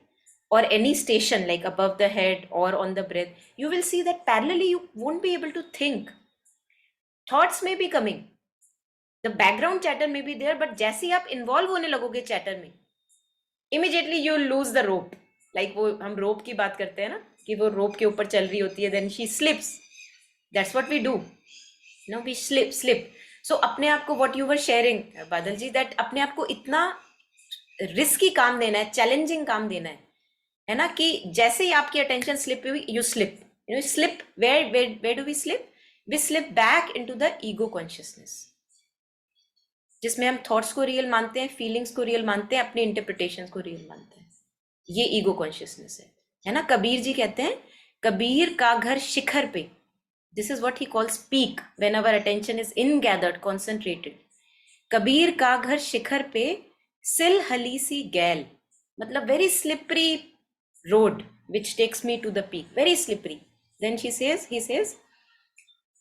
or any station like above the head or on the breath, you will see that parallelly you won't be able to think. Thoughts may be coming, the background chatter may be there, but जैसे ही आप involve होने लगोगे chatter में, immediately you lose the rope. Like वो हम rope की बात करते हैं ना, कि वो rope के ऊपर चल रही होती है, then she slips. That's what we do. No, we slip. So अपने आप को, what you were sharing बादल जी, that अपने आप को इतना रिस्की काम देना है, चैलेंजिंग काम देना है ना, कि जैसे ही आपकी अटेंशन स्लिप हुई, you slip, you slip, where do we slip? We slip back into the ego consciousness, जिसमें हम थॉट्स को रियल मानते हैं, फीलिंग्स को रियल मानते हैं, अपनी इंटरप्रिटेशंस को रियल मानते हैं. ये ईगो कॉन्शियसनेस है ना. कबीर जी कहते हैं, कबीर का घर शिखर पे. This is what he calls peak, when our attention is ingathered, concentrated. Kabir का घर शिखर पे, सिल हली सी गैल, मतलब very slippery road which takes me to the peak, very slippery. Then he says,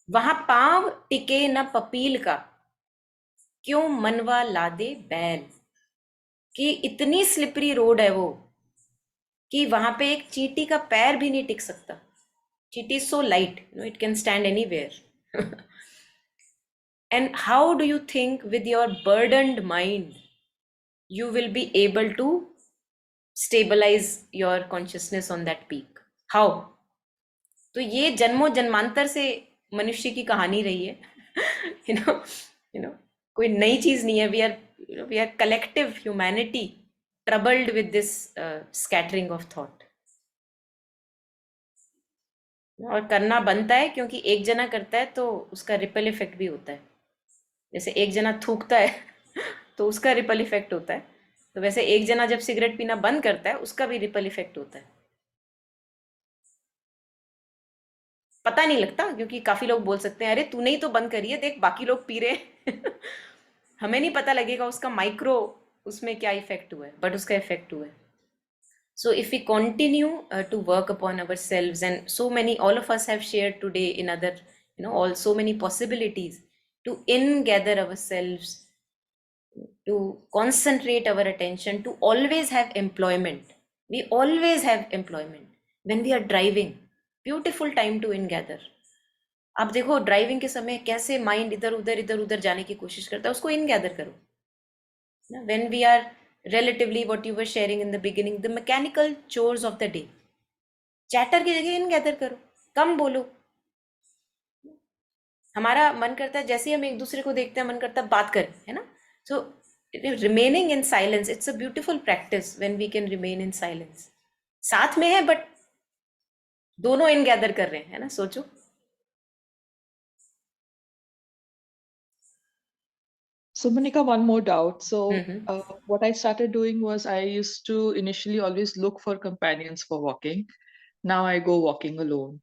वहां पांव टिके न पपील का, क्यों मनवा लादे बैल. कि इतनी स्लिपरी रोड है वो, कि वहां पे एक चींटी का पैर भी नहीं टिक सकता. चींटी is so light, it can stand anywhere. And how do you think with your burdened mind you will be able to stabilize your consciousness on that peak? How? तो ये जन्मों जन्मांतर से मनुष्य की कहानी रही है. you know कोई नई चीज नहीं है. We are collective humanity troubled with this scattering of thought. और करना बनता है, क्योंकि एक जना करता है तो उसका रिपल इफेक्ट भी होता है. जैसे एक जना थूकता है तो उसका रिपल इफेक्ट होता है, तो वैसे एक जना जब सिगरेट पीना बंद करता है उसका भी रिपल इफेक्ट होता है. पता नहीं लगता, क्योंकि काफी लोग बोल सकते हैं, अरे तूने ही तो बंद करी है, देख बाकी लोग पी रहे. हमें नहीं पता लगेगा उसका माइक्रो उसमें क्या इफेक्ट हुआ है, बट उसका इफेक्ट हुआ है. So if we continue to work upon ourselves, and so many, all of us have shared today in other, all so many possibilities to ingather ourselves, to concentrate our attention, to always have employment. We always have employment. When we are driving, beautiful time to ingather. आप देखो driving के समय कैसे mind इधर उधर जाने की कोशिश करता है, उसको इनगैदर करो. When we are relatively, what you were sharing in the beginning, the mechanical chores of the day, chatter की जगह इनगैदर करो, कम बोलो. हमारा मन करता है जैसे ही हम एक दूसरे को देखते हैं मन करता है बात करें, है ना. So remaining in silence, it's a beautiful practice when we can remain in silence. साथ में है बट दोनों इनगैदर कर रहे हैं, है ना. सोचो. So, Monica, one more doubt. So, what I started doing was I used to initially always look for companions for walking. Now I go walking alone.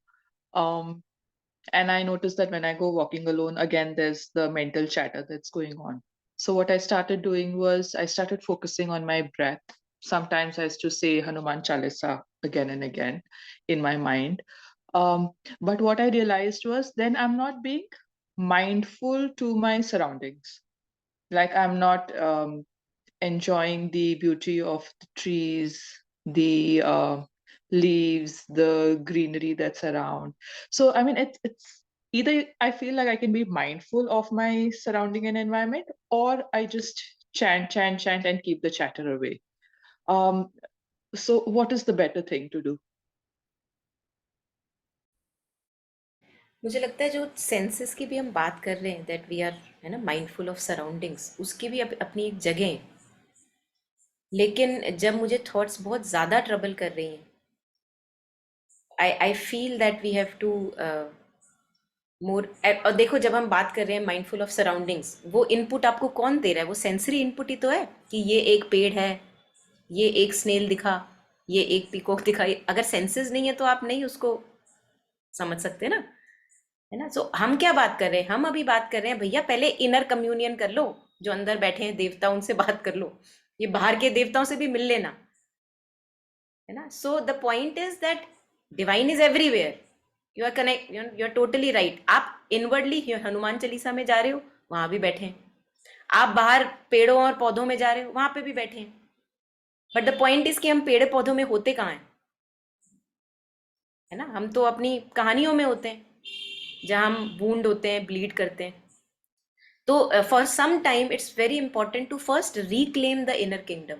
And I noticed that when I go walking alone, again, there's the mental chatter that's going on. So, what I started doing was I started focusing on my breath. Sometimes I used to say Hanuman Chalisa again and again in my mind. But what I realized was then I'm not being mindful to my surroundings. Like I'm not enjoying the beauty of the trees, the leaves, the greenery that's around. So I mean, it's either I feel like I can be mindful of my surrounding and environment, or I just chant and keep the chatter away. So what is the better thing to do? मुझे लगता है जो senses की भी हम बात कर रहे हैं, दैट वी आर, है ना, माइंडफुल ऑफ सराउंडिंग्स, उसकी भी अपनी एक जगह है। लेकिन जब मुझे थॉट्स बहुत ज़्यादा ट्रबल कर रही हैं, I feel that we have to more. और देखो, जब हम बात कर रहे हैं माइंडफुल ऑफ सराउंडिंग्स, वो इनपुट आपको कौन दे रहा है? वो सेंसरी इनपुट ही तो है कि ये एक पेड़ है, ये एक स्नेल दिखा, ये एक पीकॉक दिखा। अगर सेंसेस नहीं है तो आप नहीं उसको समझ सकते ना, है ना। सो हम क्या बात कर रहे हैं? हम अभी बात कर रहे हैं, भैया पहले इनर कम्युनियन कर लो, जो अंदर बैठे हैं देवता, उनसे बात कर लो, ये बाहर के देवताओं से भी मिल लेना, है ना। So the point is that divine is everywhere, you are connect, you are totally right. आप इनवर्डली हनुमान चालीसा में जा रहे हो, वहां भी बैठे हैं। आप बाहर पेड़ों और पौधों में जा रहे हो, वहां पे भी बैठे हैं। बट द पॉइंट इज कि हम पेड़ पौधों में होते कहाँ हैं, है ना। हम तो अपनी कहानियों में होते हैं, जहाँ हम वूंड होते हैं, ब्लीड करते हैं। तो for some time it's very important to first reclaim the inner kingdom.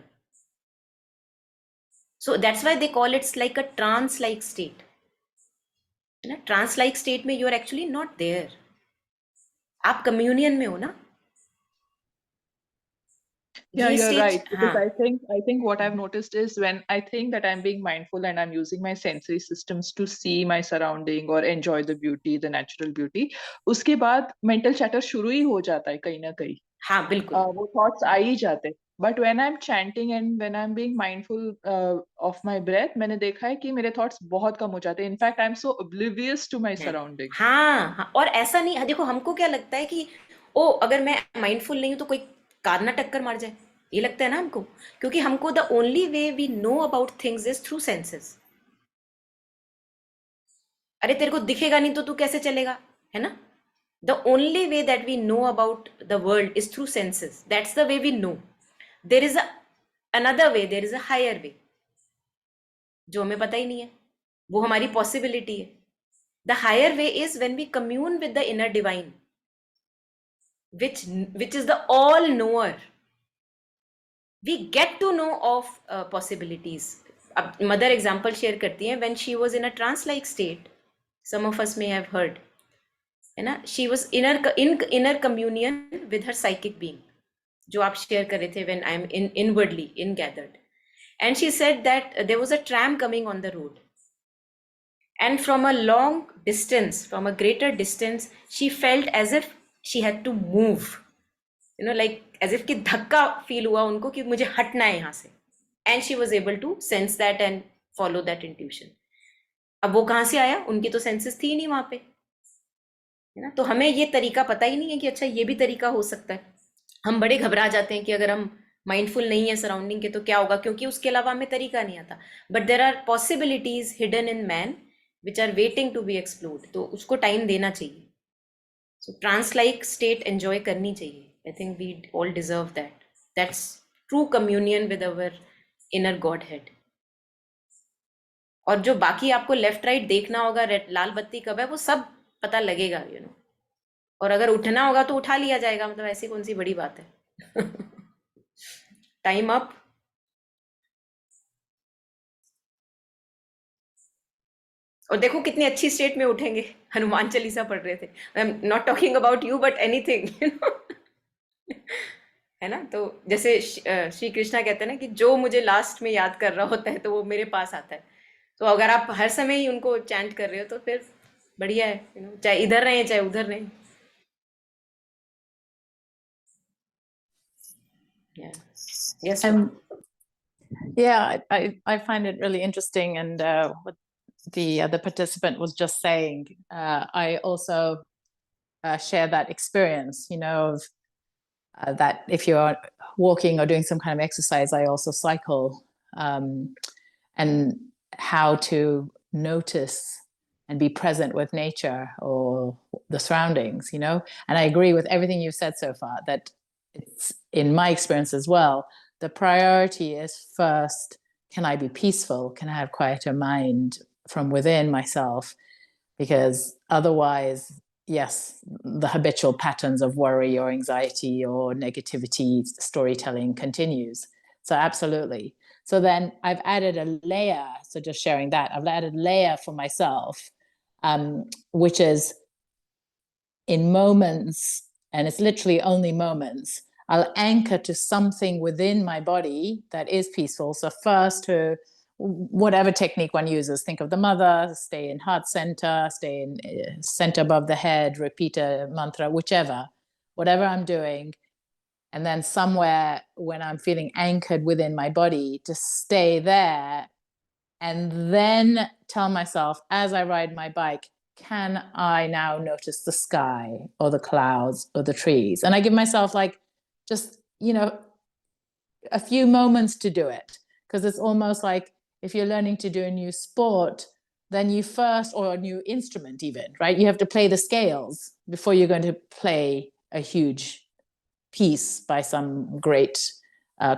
So that's why they call it's like a trance like state. है ना, ट्रांस लाइक स्टेट में you are actually not there, आप communion में हो ना। Yeah, ये you're stage, right. Because हाँ, I think what I've noticed is when I think that I'm being mindful and I'm using my sensory systems to see my surrounding or enjoy the beauty, the natural beauty, उसके बाद mental chatter शुरू ही हो जाता है कहीं ना कहीं। हाँ बिल्कुल। वो thoughts आ ही जाते। But when I'm chanting and when I'm being mindful of my breath, मैंने देखा है कि मेरे thoughts बहुत कम हो जाते हैं। In fact, I'm so oblivious to my है, surroundings. हाँ हाँ। और ऐसा नहीं, देखो हमको क्या लगता है कि ओ अगर मैं माइंडफुल नहीं हूं तो कोई कार ना टक्कर मार जाए, ये लगता है ना हमको। क्योंकि हमको the only way we know about things is through senses. अरे तेरे को दिखेगा नहीं तो तू कैसे चलेगा, है ना। The only way that we know about the world is through senses, that's the way we know. There is another way, there is a higher way, जो हमें पता ही नहीं है, वो हमारी पॉसिबिलिटी है। The higher way is when we commune with the inner divine, which is the all knower. We get to know of possibilities. अब mother example share करती हैं, when she was in a trance like state, some of us may have heard, है ना, she was inner communion with her psychic being, जो आप share कर रहे थे, when I am inwardly ingathered. And she said that there was a tram coming on the road, and from a long distance, from a greater distance, she felt as if she had to move, like as if कि धक्का feel हुआ उनको कि मुझे हटना है यहाँ से। And she was able to sense that and follow that intuition. अब वो कहाँ से आया? उनकी तो सेंसेस थी नहीं वहां पे, है ना। तो हमें ये तरीका पता ही नहीं है कि अच्छा ये भी तरीका हो सकता है। हम बड़े घबरा जाते हैं कि अगर हम माइंडफुल नहीं है सराउंडिंग के तो क्या होगा, क्योंकि उसके अलावा हमें तरीका नहीं आता। But there are possibilities hidden in man which are waiting to be explored, तो उसको टाइम देना चाहिए। So trance like state enjoy करनी चाहिए। I think we all deserve that. That's true communion with our inner god head. और जो बाकी आपको लेफ्ट राइट देखना होगा, रेड लाल बत्ती कब है, वो सब पता लगेगा, और अगर उठना होगा तो उठा लिया जाएगा, मतलब ऐसी कौन सी बड़ी बात है। Time up. और देखो कितनी अच्छी स्टेट में उठेंगे, हनुमान चालीसा पढ़ रहे थे। आई am not talking about you but anything, है ना। तो जैसे श्री कृष्णा कहते हैं ना कि जो मुझे लास्ट में याद कर रहा होता है तो वो मेरे पास आता है। तो अगर आप हर समय ही उनको चैंट कर रहे हो तो फिर बढ़िया है, चाहे इधर रहें चाहे उधर रहें। Yes. Yeah, I find it really interesting, and what the other participant was just saying, I also share that experience, of that if you're walking or doing some kind of exercise, I also cycle, and how to notice and be present with nature or the surroundings, and I agree with everything you've said so far, that it's, in my experience as well, the priority is first, can I be peaceful? Can I have quieter mind from within myself? Because otherwise, yes, the habitual patterns of worry or anxiety or negativity storytelling continues. So absolutely. So then I've added a layer. So just sharing that, I've added a layer for myself, which is in moments, and it's literally only moments, I'll anchor to something within my body that is peaceful. So first, to whatever technique one uses, think of the mother, stay in heart center, stay in center above the head, repeat a mantra, whatever I'm doing. And then somewhere when I'm feeling anchored within my body, to stay there and then tell myself as I ride my bike, can I now notice the sky or the clouds or the trees? And I give myself like just, a few moments to do it, because it's almost like if you're learning to do a new sport, then you first, or a new instrument even, right? You have to play the scales before you're going to play a huge piece by some great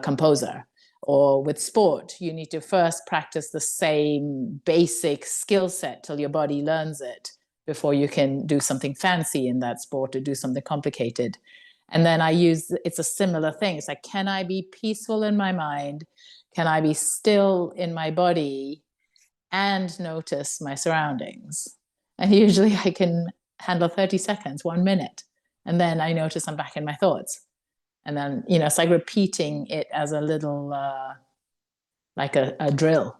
composer. Or with sport, you need to first practice the same basic skill set till your body learns it before you can do something fancy in that sport or do something complicated. And then it's a similar thing. It's like, can I be peaceful in my mind? Can I be still in my body and notice my surroundings? And usually I can handle 30 seconds, 1 minute. And then I notice I'm back in my thoughts. And then, it's like repeating it as a little, like a drill.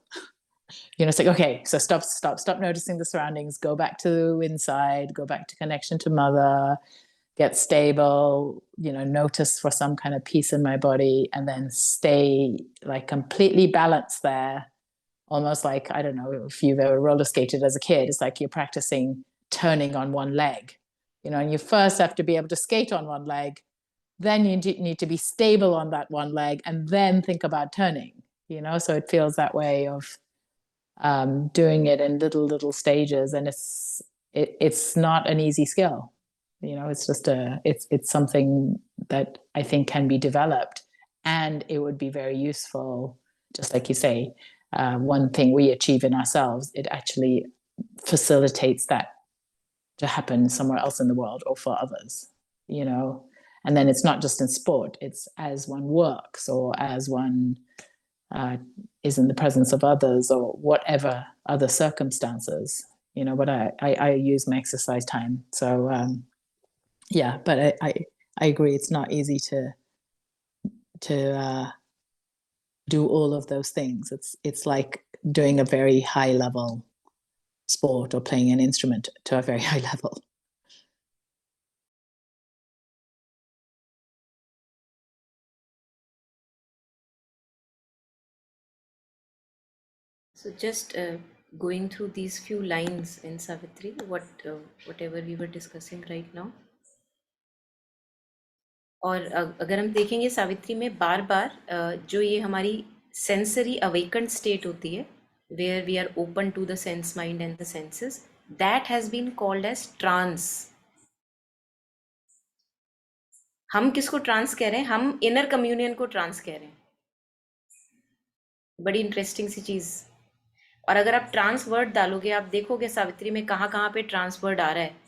It's like, okay, so stop noticing the surroundings, go back to inside, go back to connection to mother, get stable, notice for some kind of peace in my body, and then stay like completely balanced there. Almost like, I don't know if you've ever roller skated as a kid, it's like you're practicing turning on one leg, and you first have to be able to skate on one leg, then you need to be stable on that one leg, and then think about turning, so it feels that way of doing it in little stages. And it's not an easy skill. It's just it's something that I think can be developed, and it would be very useful, just like you say. One thing we achieve in ourselves, it actually facilitates that to happen somewhere else in the world or for others, and then it's not just in sport, it's as one works or as one is in the presence of others or whatever other circumstances, but I use my exercise time. So yeah, but I agree, it's not easy to do all of those things. It's like doing a very high level sport or playing an instrument to a very high level. So just going through these few lines in Savitri, whatever we were discussing right now. और अगर हम देखेंगे सावित्री में बार बार जो ये हमारी sensory awakened state होती है, where we are open to the sense mind and the senses, that has been called as trance. हम किसको ट्रांस कह रहे हैं? हम इनर कम्युनियन को ट्रांस कह रहे हैं. बड़ी इंटरेस्टिंग सी चीज. और अगर आप ट्रांस वर्ड डालोगे, आप देखोगे सावित्री में कहाँ पे ट्रांस वर्ड आ रहा है.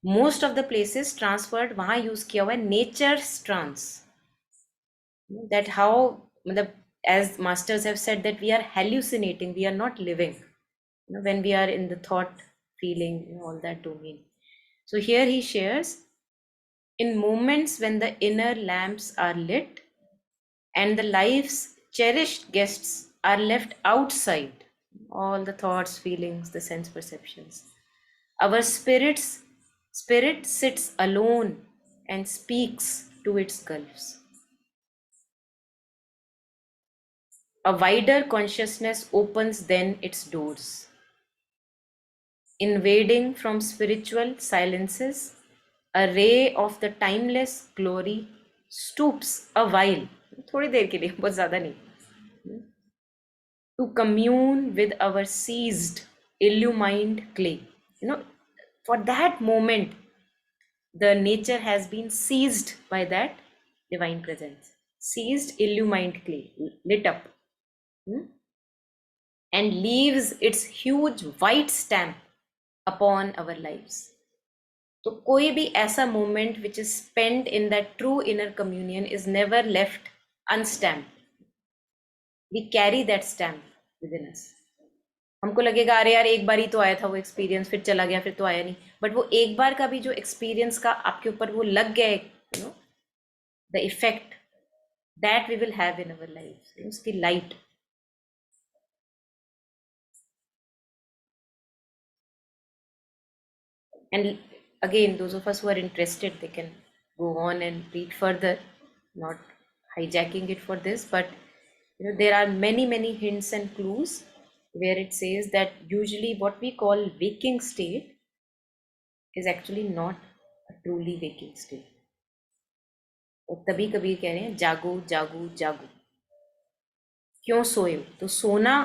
Most of the places trance word वहां यूज किया हुआ है, nature's trance. That how, as masters have said, that we are hallucinating, we are not living, when we are in the thought, feeling, all that domain. So here he shares, in moments when the inner lamps are lit and the life's cherished guests are left outside, all the thoughts, feelings, the sense perceptions, our spirit sits alone and speaks to its gulfs. A wider consciousness opens then its doors. Invading from spiritual silences, a ray of the timeless glory stoops a while, थोड़ी देर के लिए, बहुत ज़्यादा नहीं, to commune with our seized, illumined clay. For that moment, the nature has been seized by that divine presence. Seized, illumined clay, lit up. And leaves its huge white stamp upon our lives. So koi bhi aisa moment which is spent in that true inner communion is never left unstamped. We carry that stamp within us. हमको लगेगा अरे यार एक बार ही तो आया था वो experience, फिर चला गया, फिर तो आया नहीं, बट वो एक बार का भी जो एक्सपीरियंस का आपके ऊपर वो लग गया, you know, the effect that we will have in our life, उसकी light. And again, those of us who are interested, they can go on and read further, not hijacking it for this, but you know, there are many hints and clues where it says that usually what we call waking state is actually not a truly waking state. और तभी कबीर कह रहे हैं जागो जागो जागो. क्यों सोए हो? तो सोना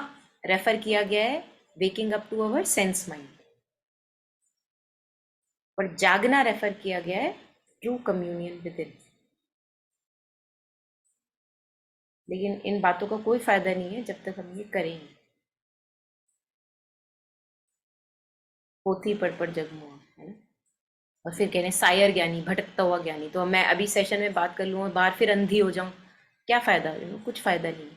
रेफर किया गया है waking up to our sense mind, और जागना रेफर किया गया है ट्रू कम्युनियन विद इन. लेकिन इन बातों का कोई फायदा नहीं है जब तक हम ये करेंगे. पोथी पढ़ जगमुआ, है ना. और फिर कह रहे हैं सायर ज्ञानी, भटकता हुआ ज्ञानी. तो मैं अभी सेशन में बात कर लूँ और बाहर फिर अंधी हो जाऊं, क्या फायदा? कुछ फायदा नहीं.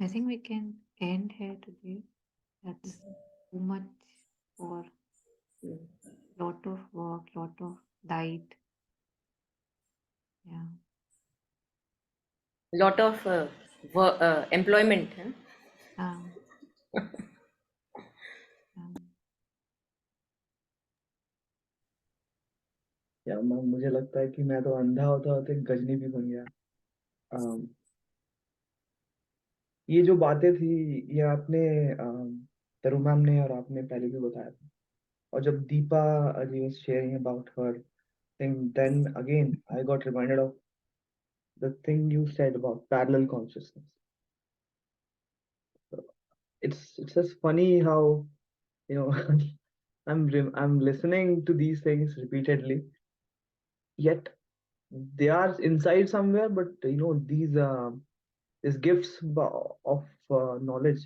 I think we can end here today. That's too much for lot of work, lot of light. Yeah. Lot of employment है. Um, um, या मुझे लगता है कि मैं तो अंधा होता होता एक गजनी भी बन गया. ये जो बातें थी, ये आपने तरु मैम ने और आपने पहले भी बताया था. और जब दीपा जी was sharing about her thing, then again I got reminded of the thing you said about parallel consciousness. It's just funny how, you know, I'm listening to these things repeatedly, yet they are inside somewhere. But you know, these gifts of knowledge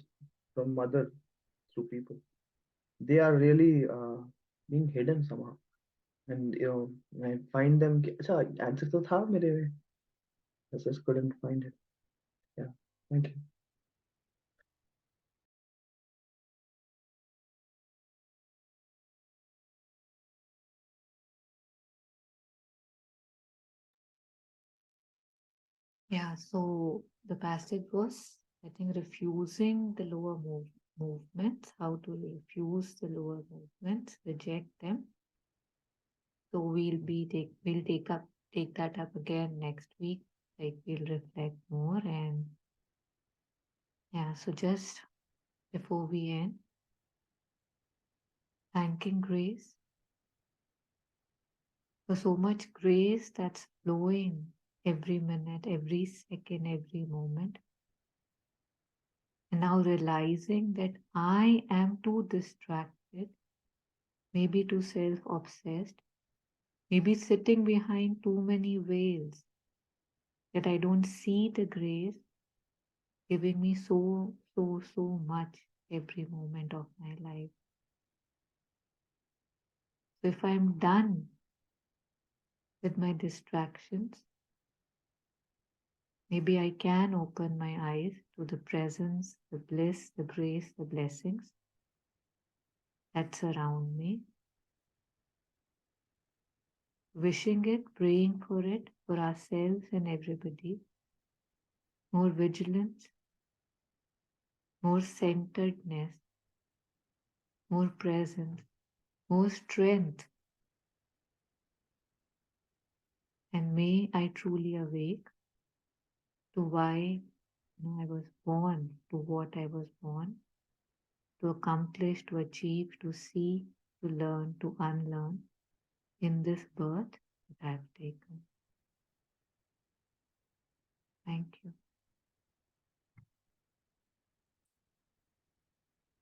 from mother through people, they are really being hidden somehow. And you know, I find them. अच्छा answer तो था मेरे में. I just couldn't find it. Yeah, thank you. yeah, so the passage was, I think, refusing the lower movements, how to refuse the lower movements, reject them. So we'll take that up again next week. Like we'll reflect more, and yeah, so just before we end, thanking grace for so much grace that's flowing every minute, every second, every moment. And now realizing that I am too distracted, maybe too self obsessed, maybe sitting behind too many veils, that I don't see the grace giving me so much every moment of my life. So if I'm done with my distractions, maybe I can open my eyes to the presence, the bliss, the grace, the blessings that surround me. Wishing it, praying for it, for ourselves and everybody. More vigilance, more centeredness, more presence, more strength. And may I truly awake to why I was born, to what I was born, to accomplish, to achieve, to see, to learn, to unlearn in this birth that I have taken. Thank you.